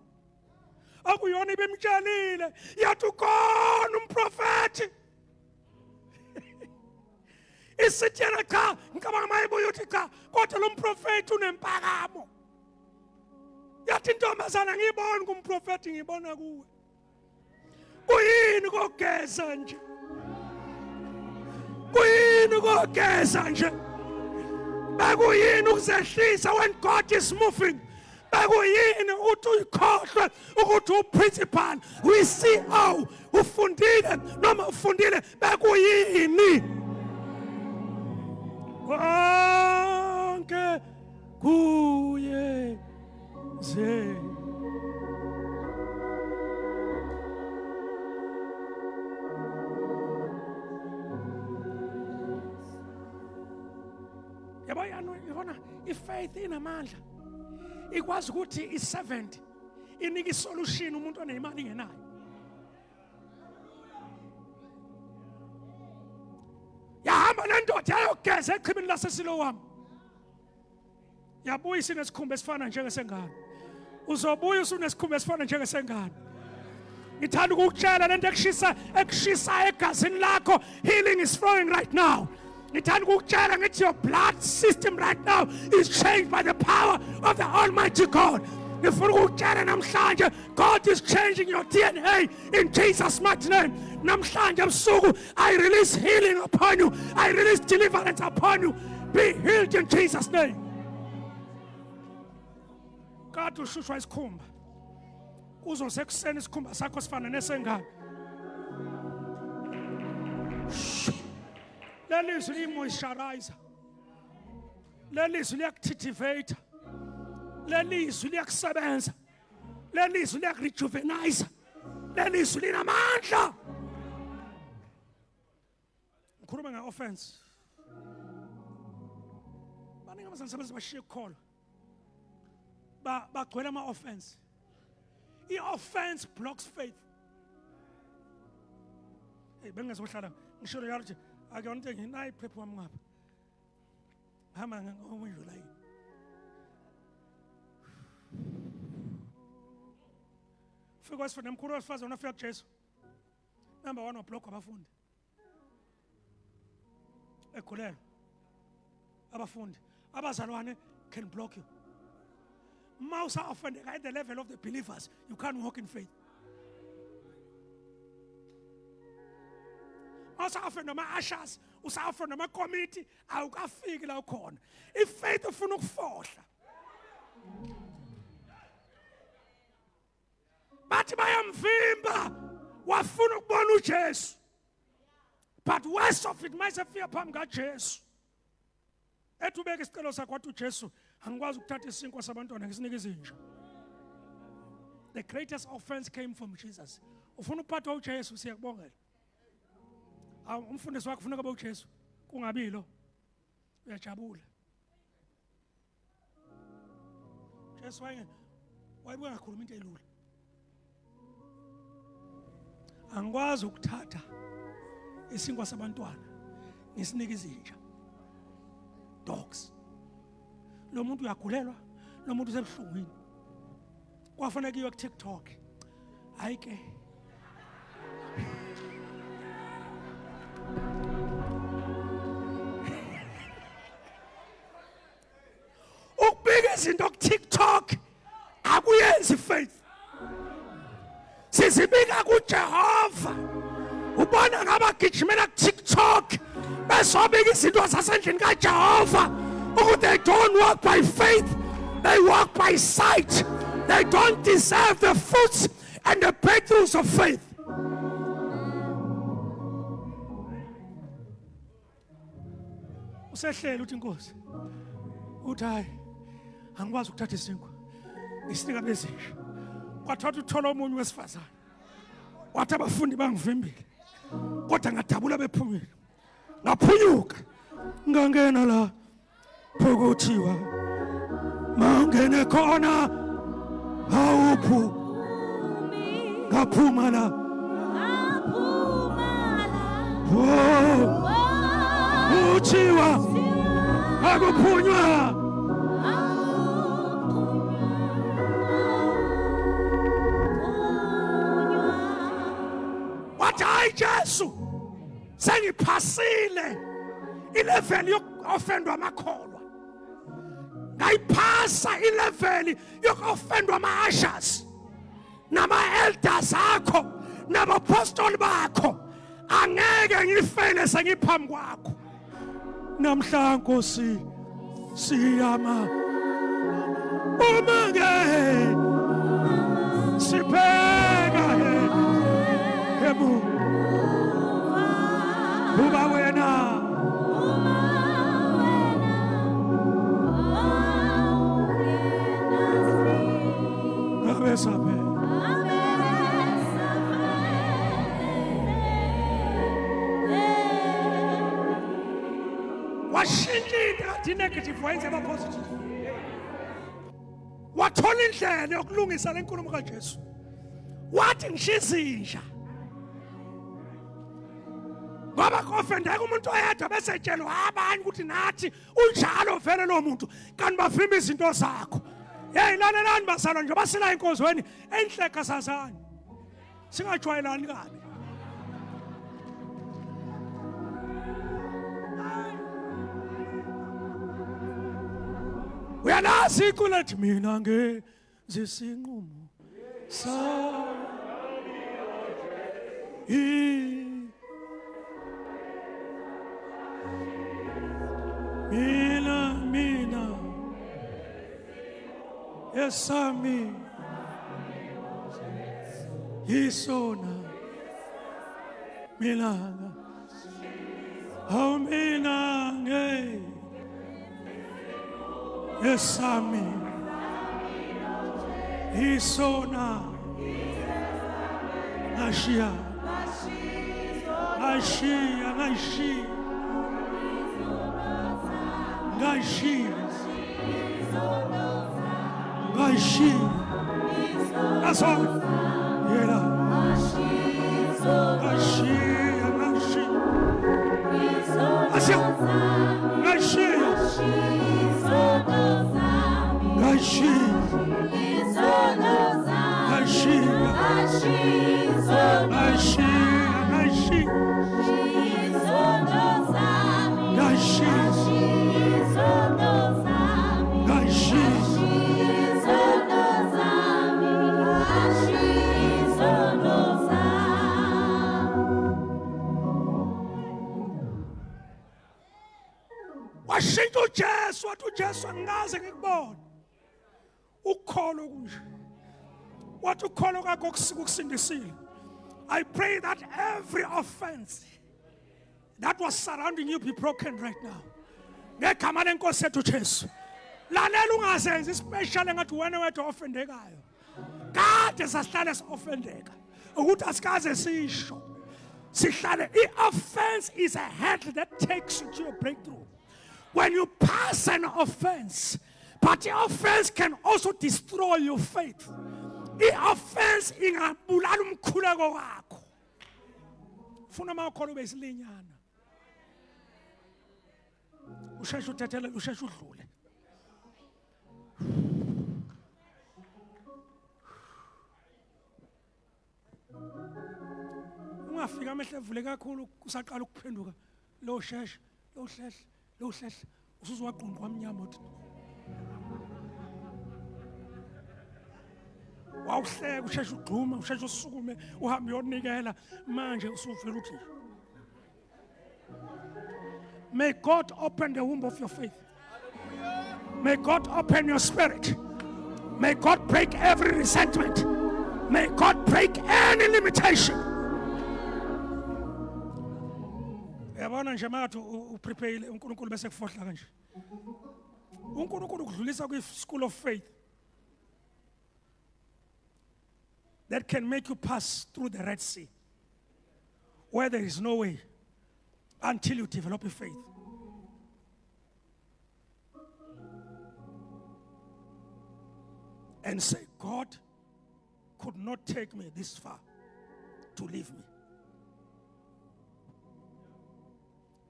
Akuyona ibemtshalile yathi ukhona umprofeti. Isitshela cha ngicabanga mayibuya uthi cha kodwa lo mprofeti unempakamo. Yathi intombazana ngiyibona kumprofeti ngibona kuwe. Kuyini kokugeza nje? Kuyini kokugeza nje? Bakuyini ukuzehlisa when God is moving? Bakuyini uthi uyikhohlwe ukuthi uprincipal, uyi-CEO, ufundile noma ufundile bakuyini? Konke kuye ze yabona ifaith inamandla ikwazi ukuthi i7 inika isolution umuntu onemali ngenayo. Yahamba nendoda yayogeza echibini laseSiloam. Yabuya isinesikhumba esifana njengesengane. Uzobuya usunesikhumba esifana njengesengane. Ngithanda ukukutshela lento ekushisa egazini lakho, healing is flowing right now. Ngithanda ukukutshela ngithi your blood system right now is changed by the power of the Almighty God. Ngifuna ukukutshela namhlanje God is changing your DNA in Jesus' mighty name. Namhlanje ebusuku I release healing upon you. I release deliverance upon you. Be healed in Jesus' name. God ushushwa isikhumba. Uzoze kuseni isikhumba sakho sifana nesengane. Lelizwi limoisturizer. Lelizwi liyakuthithivate. Lelizwi liyakusebenza. Lelizwi liyakurejuvenize. Lelizwi linamandla. Ngikhuluma nge-offense. Baningi abasebenzi bashiya ukukholwa. Bagcwele ama-offense. I-offense blocks faith. Hey, bengizohlala ngishilo yathi akuyona into nginayo iphepha wami ngapha. Hamba ngoMjuly. Fika wesifana nomkhulu wesifazana ufika kuJesu. Number 1 wablock abafundi. Ekhulelwe. Abafundi, abazalwane can block you. Mausa offended at the level of the believers, you can't walk in faith. Mausa offended my ushers, usa offended my committee, awukafiki la ukhona. Ifaith ufuna ukufohla. Bathi bayamvimba, wafuna ukubona uJesu. But worst of it, mayisefika phambi kaJesu. Ethubeka isicelo sakho wathi uJesu, angikwazi ukuthatha isinkwa sabantwana ngisinika izinja. The greatest offense came from Jesus. Ufuna ukuphatha uJesu siyakubongela. Umfundisi wakho ufuna kube uJesu, kungabilo. Uyajabula. Jesu wayebuka ngakhuluma into elula. Angikwazi ukuthatha isinkwa sabantwana ngisinika izinja. Dogs. Lo muntu uyagulelwa, lo muntu usebuhlungwini. Kwafanele kiwe ku TikTok. Hayi ke. izinto ku TikTok akuyenzi faith. Sizibika kuJehova. Ubona ngabagijimela ku TikTok besobika izinto zasendlini kaJehova ukuthi they don't walk by faith, they walk by sight. They don't deserve the fruits and the breakthroughs of faith. Usehlela uthi inkosi uthi hayi angikwazi ukuthatha isinkwa ngisinika bezisho kwathatha uthola omunye wesifazane wathi abafundi bangivimbile kodwa ngadabula bephumile ngaphunyuka ngangena la phokothiwa mangene khona awuphu ngaphuma la uthiwa akuphunywa wathi hayi Jesu sengiphasile ilevel yokufendwa amakholwa ngayiphasa ilevel yokufendwa ama-ushers nama-elders akho nabapostoli bakho angeke ngifele sengiphambi kwakho namhla Nkosi siyama umake sibheka hebu uba wena ngabe sabe washintsha ngathi negative wayenza aba positive wathola indlela yokulungisa lenkulumo kaJesu wathi ngishizinja ngoba kofendeka umuntu oyedwa bese tshelwa abanye ukuthi nathi unjalo vele lo muntu kanti bavimba izinto zakho hey lalelani bazalwa nje basila inkozweni enhleka sazana singajwayelani kabi uyalazi ikulethi mina ngezisinqumo sa mina esami isona milanga au mina nge esami isona ashia that's all. washintsha uJesu wathi uJesu angaze ngikubone ukholo kunje wathi ukholo kwakho kusindisile. I pray that every offense that was surrounding you be broken right now ngegama lenkosi yethu Jesu. Lalela ungazenzi special ngathi wena wedwa ofendekayo kade sasihlale siofendeka ukuthi asikaze sisho sihlale. I-offense is a handle that takes you to your breakthrough. When you pass an offense, but the offense can also destroy your faith. The offense ingabulala umkhuleko wakho. Funa makholo besilinyana. Usheshe uthathele usheshe udlule. Ungafika amehlo evule kakhulu kusaqala ukuphenduka lo sheshe lo hlehle usuzwaqunqa kwamnyama uthi wawuhleka usheshe ugxuma usheshe usukume uhambe uyonikela manje usuvela uthi may God open the womb of your faith. May God open your spirit. May God break every resentment. May God break any limitation. Yabona nje manje uprepare uNkulunkulu bese kufohla kanje. uNkulunkulu kudlulisa kwi school of faith that can make you pass through the Red Sea where there is no way until you develop a faith. And say, God could not take me this far to leave me.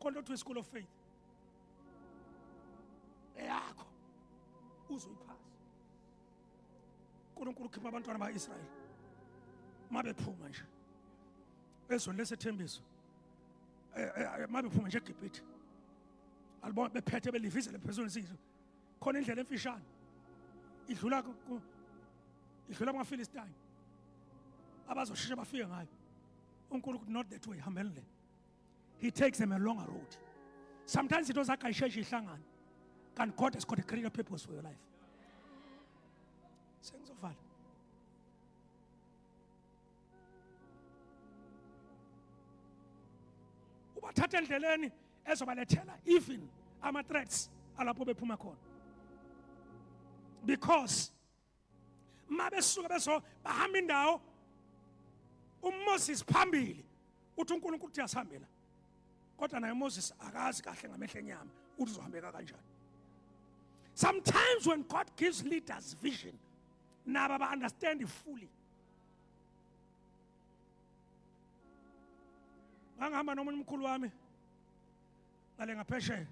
Go to a school of faith. Eyakho uzoyiphasa. uNkulunkulu ukhipha abantwana baIsrael mabephuma nje ezweni lesethembiso mabephuma nje eGibhithe alibona bephethe belivizele phezulu isizwe khona indlela emfishane idlula kumaFilistine abazosheshe bafike ngayo. uNkulunkulu not that way, hambeni le. He takes them a longer road. Sometimes it was akayisheshe ihlangana. And God has got a greater purpose for your life. Sengizovala. Ubathatha endleleni ezobalethela even ama threats alapho bephuma khona. Because mabesuka beso bahamba indawo uMoses phambili uthi uNkulunkulu uthi asihambela. Kodwa naye Moses akazi kahle ngamehlo enyama uthi uzohambeka kanjani. Sometimes when God gives leaders vision, naba understand it fully. Ngangihamba nomunye umkhulu wami ngale ngaphesheya.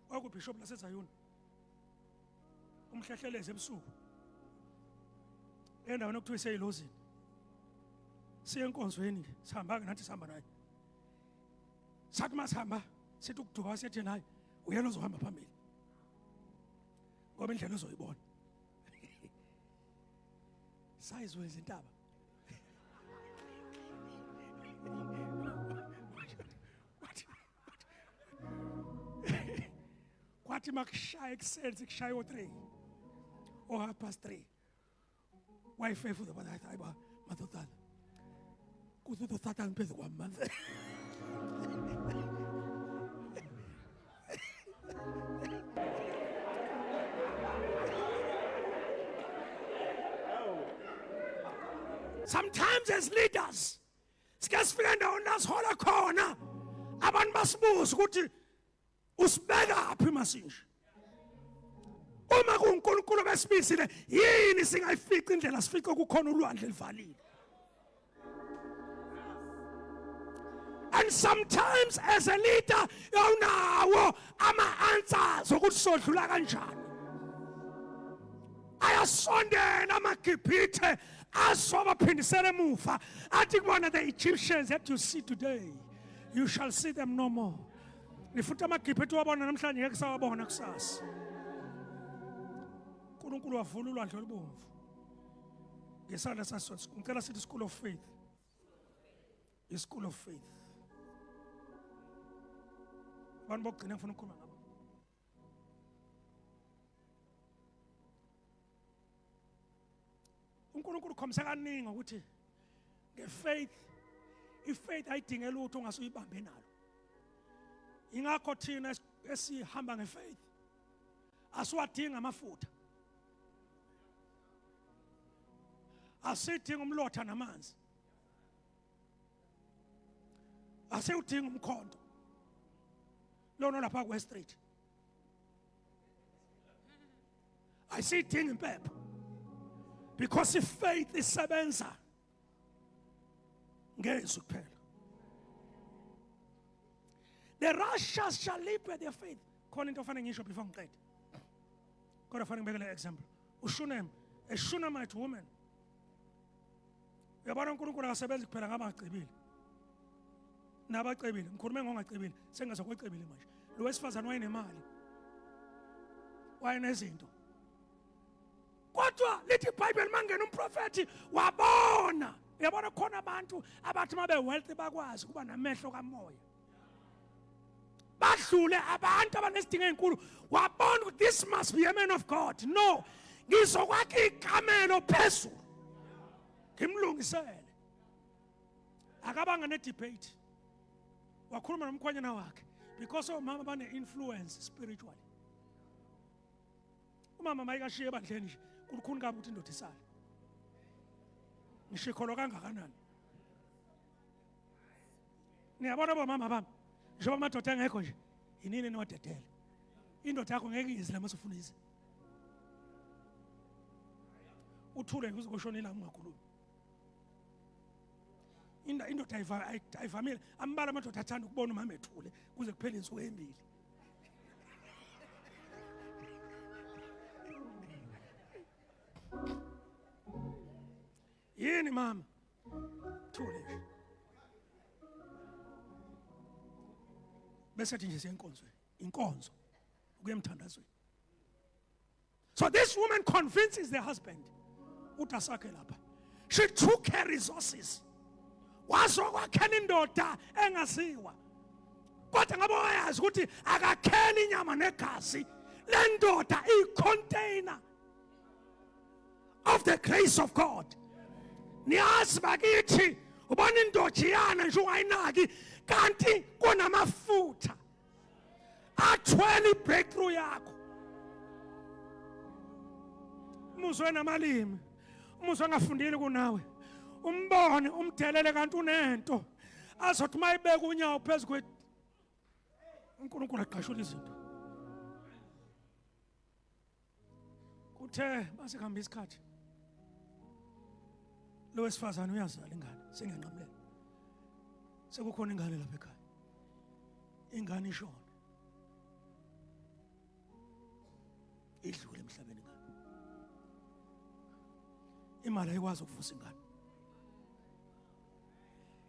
Wakubishop laseZayuni. Umhlehleleze ebusuku. Endaweni okuthiwa iseyilozini. Siye enkonzweni sihamba ke nathi sihamba naye. Sathi masihamba sithi ukuduka sithi naye uyena ozohamba phambili. Ngoba indlela uzoyibona. Sayizwe izintaba. Kwathi makushaya ekuseni kushaya o3 or 3:30. Wi-Fi for the hayiba madodana. Kuthi uThatha ngiphezu kwamandla. Sometimes as leaders, sike sifika endaweni lasihola khona abantu basibuza ukuthi usibeka aphi masinje. Uma kuNkulunkulu besibisile yini singayifica indlela sifica kukhona ulwandle livalile. And sometimes as a leader yawunawo ama-answers ukuthi sodlula kanjani. Ayasondela amaGibhithe asobaphindisela emuva athi kubona the Egyptians that you see today you shall see them no more. Nifuthi amaGibhithe wabona namhlanje ngeke sawabona kusasa. uNkulunkulu wavula ulwandle olubomvu ngesandla saso. Ngicela sithi school of faith. Is school of faith. Abantu bokugcina ngifuna ukukhuluma ngabo. uNkulunkulu khomisa kaningi ukuthi ngefaith ifaith ayidinge lutho ongasuyibambe nalo. Ingakho thina esihamba ngefaith asiwadinga amafutha. Asidinga umlotha namanzi. Asiwudinga umkhonto. Lona lapha ku West Street. Asidinga impepho. Because if faith is sebenza ngezwi kuphela. The righteous shall live by their faith. Khona into ofanele ngisho before ngiqede. Kodwa fanele ngibeke le example. uShunem, a Shunammite woman. Uyabona uNkulunkulu akasebenzi kuphela ngabacebile. Nabacebile, ngikhulume ngongacebile, sengazokwecebile manje. Lo wesifazane wayenemali. Wayenezinto. Kodwa Kodwa lithi iBhayibheli mangena umprofeti wabona. Uyabona khona abantu abathi mabe wealthy bakwazi kuba namehlo kamoya. Badlule abantu abanesidingo ezinkulu wabona ukuthi this must be a man of God. No, ngizokwakha ikamelo phezulu. Ngimlungisele. Akabanga ne debate. Wakhuluma nomkhwenyana wakhe because omama bane influence spiritually. Umama mayikashiye ebandleni nje kulukhuni kabi ukuthi indoda isale. Ngishikholo kangakanani. Niyabona bomama bami. Njengoba amadoda engekho nje yinini niwadedele. Indoda yakho ngeke ize la masufuna ize. Uthule nje uzokushona la ungakhulumi. Indoda ayivamile ambala amadoda athanda ukubona umama ethule kuze kuphele insuku embili. Yini mama? Thule nje. Bese nje siyenkonzweni, inkonzo ukuyemthandazweni. So this woman convinces the husband utasake lapha. She took her resources. Wazokwakhela indoda engaziwa. Kodwa ngabe wayazi ukuthi akakheli inyama negazi. Le ndoda i-container of the grace of God. Niyazi bakithi ubona indojiyana nje ungayinaki kanti kunamafutha athwele breakthrough yakho. Umuzwe namalimi, umuzwe angafundile kunawe. Umbone umdelele kanti unento azothi mayibeka unyawo phezulu uNkulunkulu aqashula izinto. Kuthe basekuhamba isikhathi lo wesifazane uyazala ingane sengenqamulela. Sekukhona ingane lapha ekhaya. Ingane ishona. Idlule emhlabeni ingane. Imali ayikwazi ukuvusa ingane.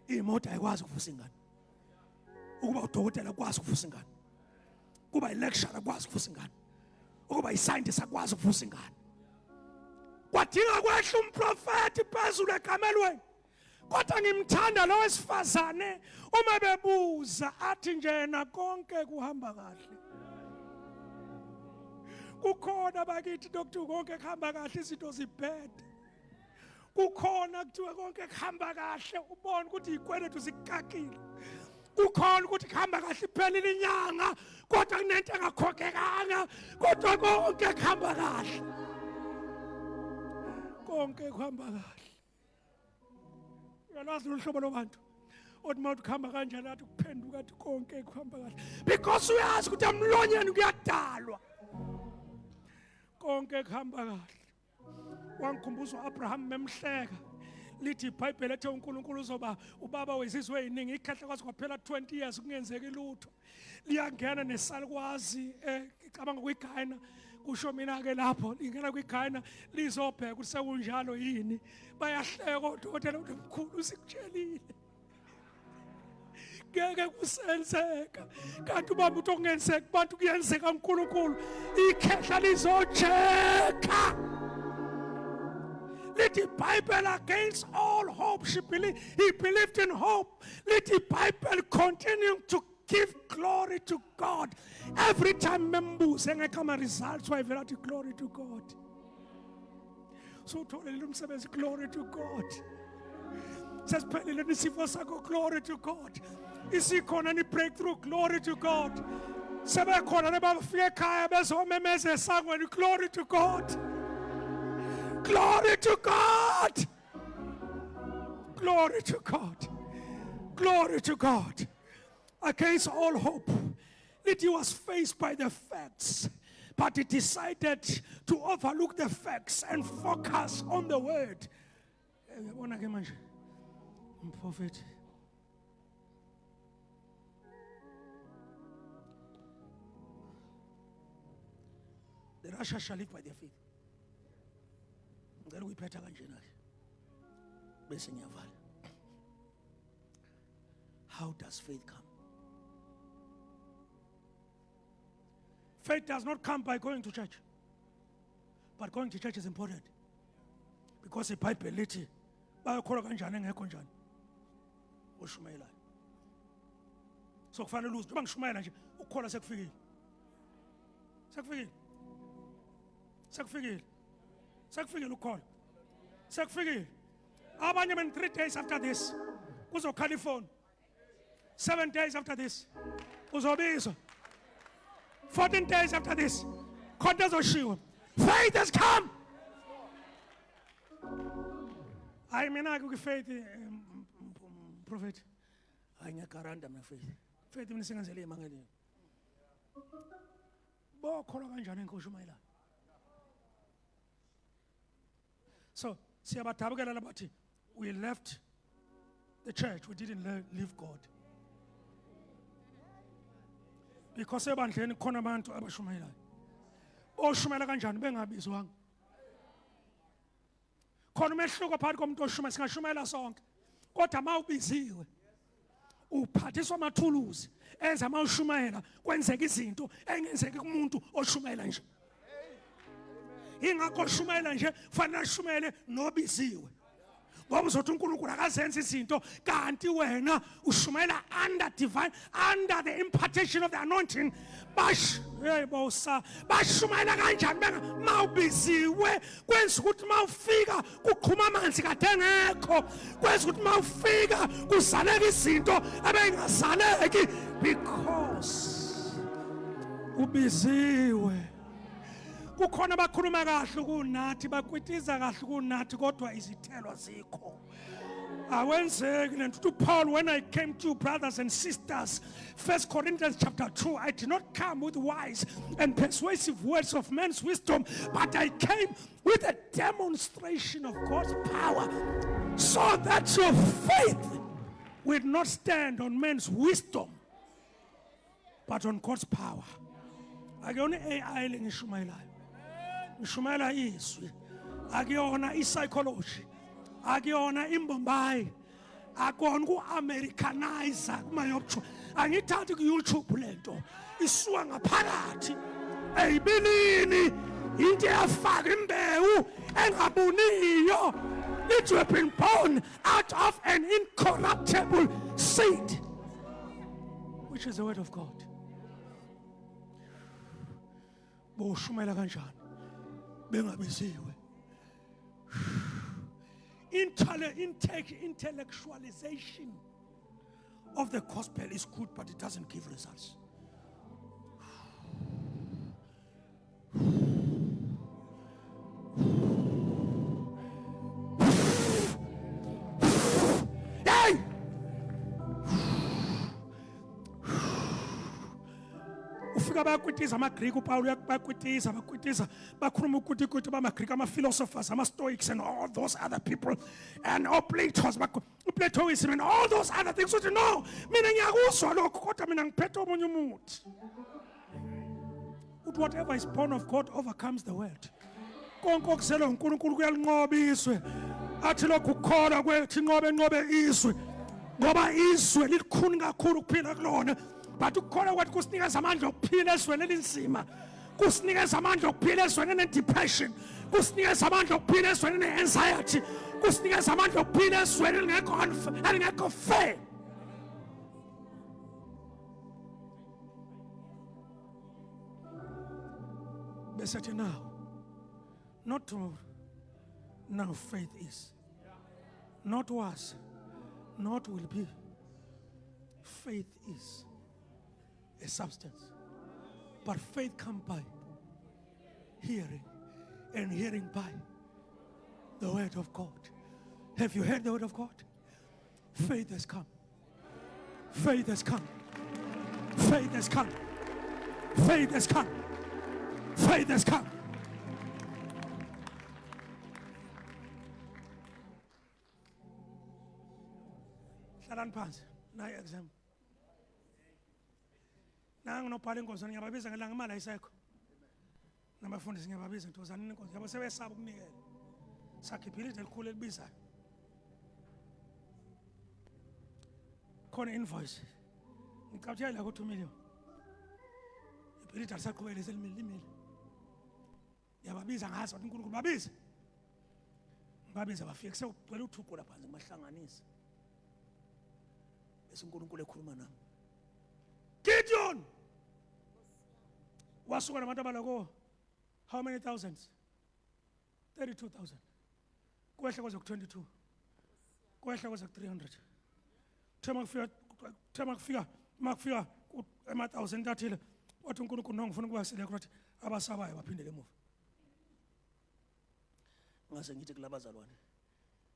Imoto ayikwazi ukuvusa ingane. Ukuba udokotela akwazi ukuvusa ingane. Kuba ilecturer akwazi ukuvusa ingane. Ukuba iscientist akwazi ukuvusa ingane. Kwadinga kwehla umprofeti phezulu ekamelweni. Kodwa ngimthanda lo wesifazane uma bebuza athi njena konke kuhamba kahle. Kukhona bakithi doctor konke kuhamba kahle izinto zibhede. Kukhona kuthiwa konke kuhamba kahle ubone ukuthi ikweletu zikakile. Kukhona ukuthi kuhamba kahle iphelile inyanga kodwa kunento engakhokhekanga kodwa konke kuhamba kahle. Konke kuhamba kahle. Uyalazi uhlobo lobantu othi mawuthi kuhamba kanjani athi kuphenduka athi konke kuhamba kahle because uyazi ukuthi emlonyeni kuyadalwa. Konke kuhamba kahle. Wangikhumbuza uAbraham memhleka lithi iBhayibheli ethe uNkulunkulu uzoba ubaba wezizwe eziningi ikhahle kwazi kwaphela 20 years kungenzeki lutho. Liyangena nesalukwazi icabanga kuyigayina kusho mina ke lapho lingena kwigayina lizobheka ukuthi sekunjalo yini. Bayahleka odokotela omkhulu sikutshelile. Ngeke kusenzeka kanti ubaba uthi okungenzeka abantu kuyenzeka uNkulunkulu ikhehla lizocheka. Let the Bible against all hope. He believed in hope. Let the Bible continue to give glory to God. Every time members engekama results why very glory to God. So totally glory to God. Says pelele nisifo sakho glory to God. Isikhona ni breakthrough glory to God. Sebekhona nebafike ekhaya bezomemeza esangweni glory to God. Glory to God. Glory to God. Glory to God. Against all hope. He was faced by the facts, but he decided to overlook the facts and focus on the word. Prophet. The Russians shall live by their faith. How does faith come? Faith does not come by going to church. But going to church is important. because iBhayibheli lithi bayakholwa kanjani engekho njani oshumayelayo. So kufanele uze njengoba ngishumayela nje ukukholwa sekufikile. Sekufikile. Sekufikile. Sekufikile ukukholwa. Sekufikile. Abanye men 3 days after this kuzokhala ifoni. 7 days after this uzobizwa. 14 days after this khona ezoshiwa. Faith has come. Hayi mina ke faith prophet. Hayi ngiyagaranta mina faith. Faith mina singenzele imangele. Bokholwa kanjani enkosi umayela? So siyabadabukela labathi we left the church, we didn't leave God. Because ebandleni khona abantu abashumayelayo. Oshumayela kanjani bengabizwanga? Khona umehluko phakathi komuntu oshumayela singashumayela sonke. Kodwa mawubiziwe uphathiswa amathuluzi enza mawushumayela kwenzeka izinto engenzeki kumuntu oshumayela nje. Ingakho oshumayela nje kufanele ashumayele nobiziwe. Ngoba uzothi uNkulunkulu akazenza izinto kanti wena ushumayela under divine, under the impartation of the anointing. Bashumayela kanjani benga mawubiziwe kwenza ukuthi mawufika kuqhuma amanzi kade engekho, kwenza ukuthi mawufika kuzaleka izinto ebengazaleki because ubiziwe. Kukhona abakhuluma kahle kunathi bakwitiza kahle kunathi kodwa izithelo zikho. Awenzeki lento Paul, when I came to you, brothers and sisters, 1 Corinthians chapter 2, I did not come with wise and persuasive words of man's wisdom, but I came with a demonstration of God's power, so that your faith will not stand on man's wisdom but on God's power. Akuyona AI lengishumayelayo. Ngishumayela izwi. Akuyona psychology. Akuyona imbombayi. Akona ku-Americanize kumayophu. Angithathi ku-YouTube lento. Isuka ngaphakathi. Eyibilini into yafaka imbewu engabuniyo. It will be born out of an incorruptible seed, which is the word of God. Boshumayela kanjani bengabiziwe. Intellectualization of the gospel is good, but it doesn't give results. Hey! Ufika bayakwitiza amaGreek uPaul bayakwitiza bakhuluma ukuthi bamaGreek ama-philosophers, ama-Stoics and all those other people and all Platoism and all those other things. Uthi no, mina ngiyakuzwa lokho kodwa mina ngiphethe omunye umuthi. Whatever is born of God overcomes the world. Konke okuzelwe uNkulunkulu kuyalinqoba izwe. Athi lokhu ukukholwa kwethu inqobe izwe. Ngoba izwe lilikhuni kakhulu kuphila kulona. But ukukholwa kwethu kusinikeza amandla okuphila ezweni elinzima. Kusinikeza amandla okuphila ezweni ene-depression. Kusinikeza amandla okuphila ezweni ene-anxiety. Kusinikeza amandla okuphila ezweni elingekho fair. Besethi now, not tomorrow. Now faith is. Not was, not will be. Faith is a substance. But faith comes by hearing, and hearing by the word of God. Have you heard the word of God? Faith has come. Faith has come. Faith has come. Faith has come. Faith has come. Hlalani phansi. Nayi exam. Nangu nobhala inkonzo ngiyababiza ngelanga imali ayisekho. Nabafundisi ngiyababiza ntozanini inkonzo. Yabo sebesaba ukunikela. Sakhiphile elikhulu elibizayo. Khona invoice. Ngicabanga la ku 2 million. Ibhilidi alisaqhubekile selimile. Yababiza ngazo uNkulunkulu babiza. babiza bafika sekugcwele uthuko lapha phansi ngibahlanganisa bese uNkulunkulu ekhuluma nami. Gideon wasuka nabantu abaloko how many thousands? 32,000. Kwehla kwaze ku22. Kwehla kwaze ku300. Makufika ema-1000 athile wathi uNkulunkulu nongifuna ukuba select ukuthi abasabayo baphindele emuva. Ngase ngithi kulabazalwane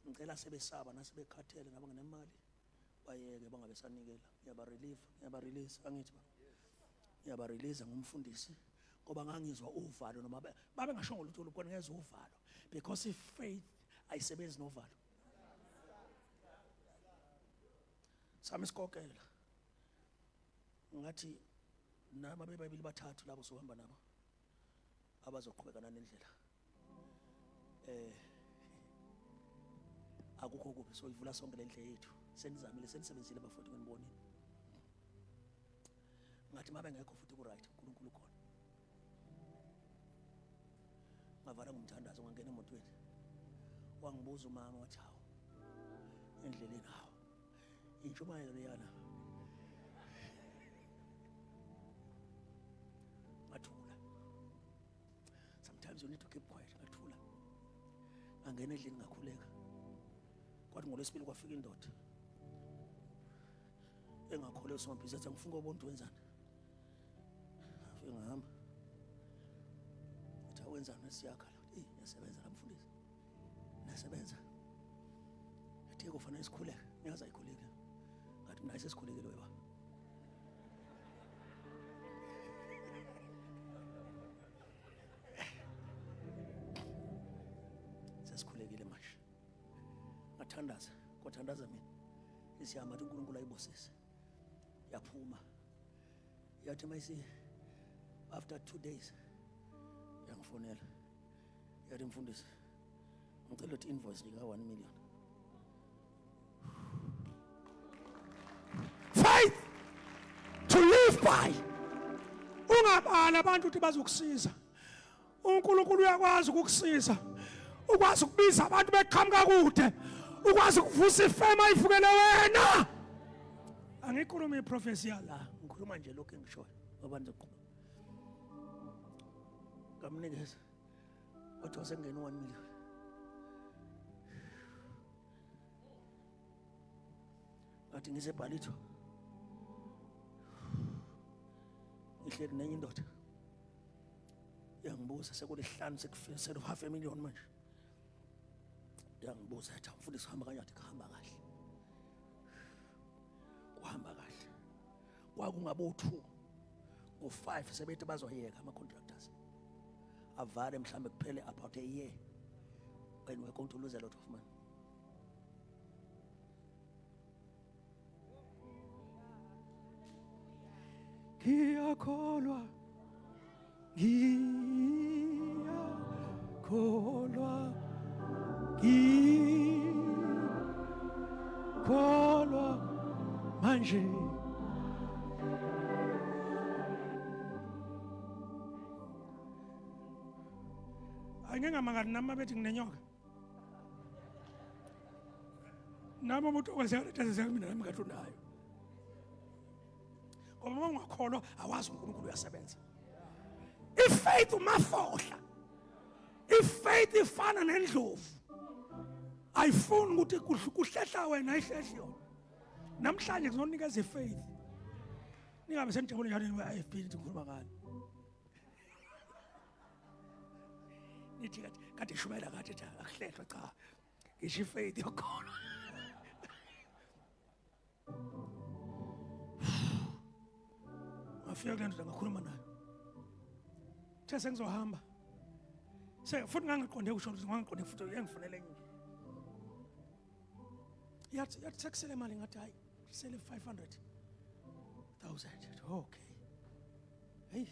ngicela sebesaba nasebekhathele ngaba ngenemali bayeke bangabe sanikela. Ngiyaba-release angithi ba. Ngiyaba-release ngumfundisi ngoba ngangizwa uvalo noma babe ngashongo lutho lubona ngezwe uvalo because if faith ayisebenzi novalo. Sami sikokela ngathi nama bebabili bathathu labo sohamba nabo abazoqhubekana nendlela. Akukho kuphi so ivula sonke lendle yethu senizamile senisebenzile bafowethu nginibonile ngathi mabe ngekho futhi ku right uNkulunkulu khona ngavala ngumthandazo ngangena emotweni wangibuza umama wathi hawo endleleni hawo intshumayelo leyana ngathula. Sometimes you need to keep quiet. Ngathula angena endlini ngakhuleka kwathi ngolwesibili kwafika indoda engakholwe sombhizi athi ngifuna ubontu wenzani afike ngahamba athi wenzani siyakhala yasebenza la mfundisi nasebenza athi kufanele sikhuleke ngiyaza ikhuleke ngathi mina sesikhulekile weba sesikhulekile manje ngathandaza kwathandaza mina isiyama ukuthi uNkulunkulu ayibosise yaphuma yathi mayisi after 2 days yangifonela yathi mfundisi ngicela ukuthi invoice ngika 1 million. Faith to live by. Ungabala abantu ukuthi bazokusiza. uNkulunkulu uyakwazi ukukusiza. Ukwazi ukubiza abantu beqhamuka kude. Ukwazi ukuvusa ifema ayivukele wena. Angikhuluma iprofesi yala, ngikhuluma nje lokho engishoyo ngoba ndizoqhubeka. Ngamnikeza wathi wasengena 1 million. Athi ngisebhalitho ngihleli nenye indoda yangibuza sekulihlanu sekufika selu half a million manje yangibuza athi mfundisi hamba kanjani kuhamba kahle kuhamba kahle kwakungabe-2 ngo-5 sebethi bazoyeka ama-contractors avale mhlambe kuphele about a year when we're going to lose a lot of money. Ngiyakholwa manje angengamangani nami bethi nginenyoka nami umuntu okwenzeka mina nami ngathi unayo ngoba uma ungakholwa awazi uNkulunkulu uyasebenza. Ifaith umafohla, ifaith ifana nendlovu ayifuni ukuthi kuhlehla wena ayihlehli yona. Namhlanje ngizonikeza ifaith ningabe senijabule njalo we-IFB nithi ngikhuluma ngani nithi kade shumela kade akuhlehlwe cha ngisho ifaith yokhona. Afika kule ndoda ngakhuluma nayo the sengizohamba futhi ngangiqonde kusho ukuthi ngangiqonde futhi uyangifunela enye yathi sekusele imali ngathi hayi sele 500,000. Okay hayi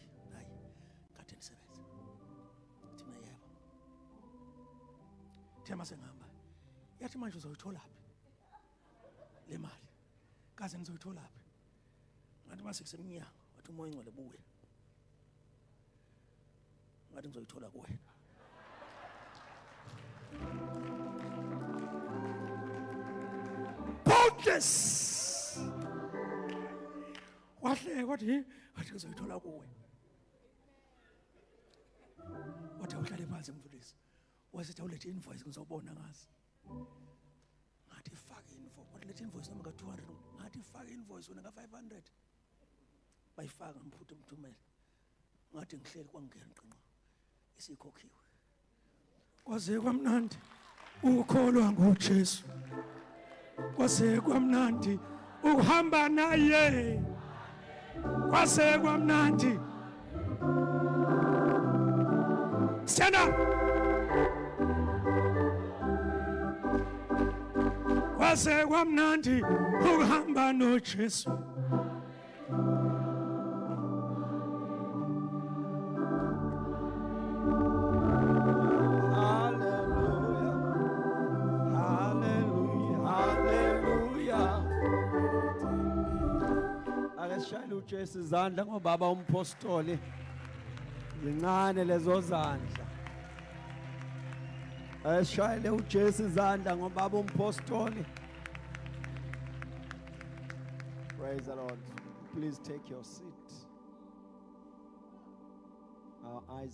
kade nisebenza thina yebo thema sengihamba yathi manje uzoyithola phi le mali kaze nizoyithola phi ngathi mase kusemnyango wathi umoya ingcwele buya ngathi ngizoyithola kuwena. Yes. Wahle wathi uzoyithola kuwe. Wathi uhlale phansi mfundisi. Wasithi awulethe invoice ngizobona ngazi. Ngathi faka invoice. Wathi lethe invoice noma ka200. Ngathi faka invoice wena ka500. Bayifaka mphuthu umthumela. Ngathi ngihleli kwangena qinqa. Isikhokhiwe. Kwaze kwamnandi ukukholwa ngoJesu. Kwase kwamnandi ukuhamba naye. Kwase kwamnandi. Stand up. Kwase kwamnandi ukuhamba noJesu. Shayela uJesu izandla ngobaba umpostoli zincane lezo zandla. Shayela uJesu izandla ngobaba umpostoli. Praise the Lord. Please take your seat. Our eyes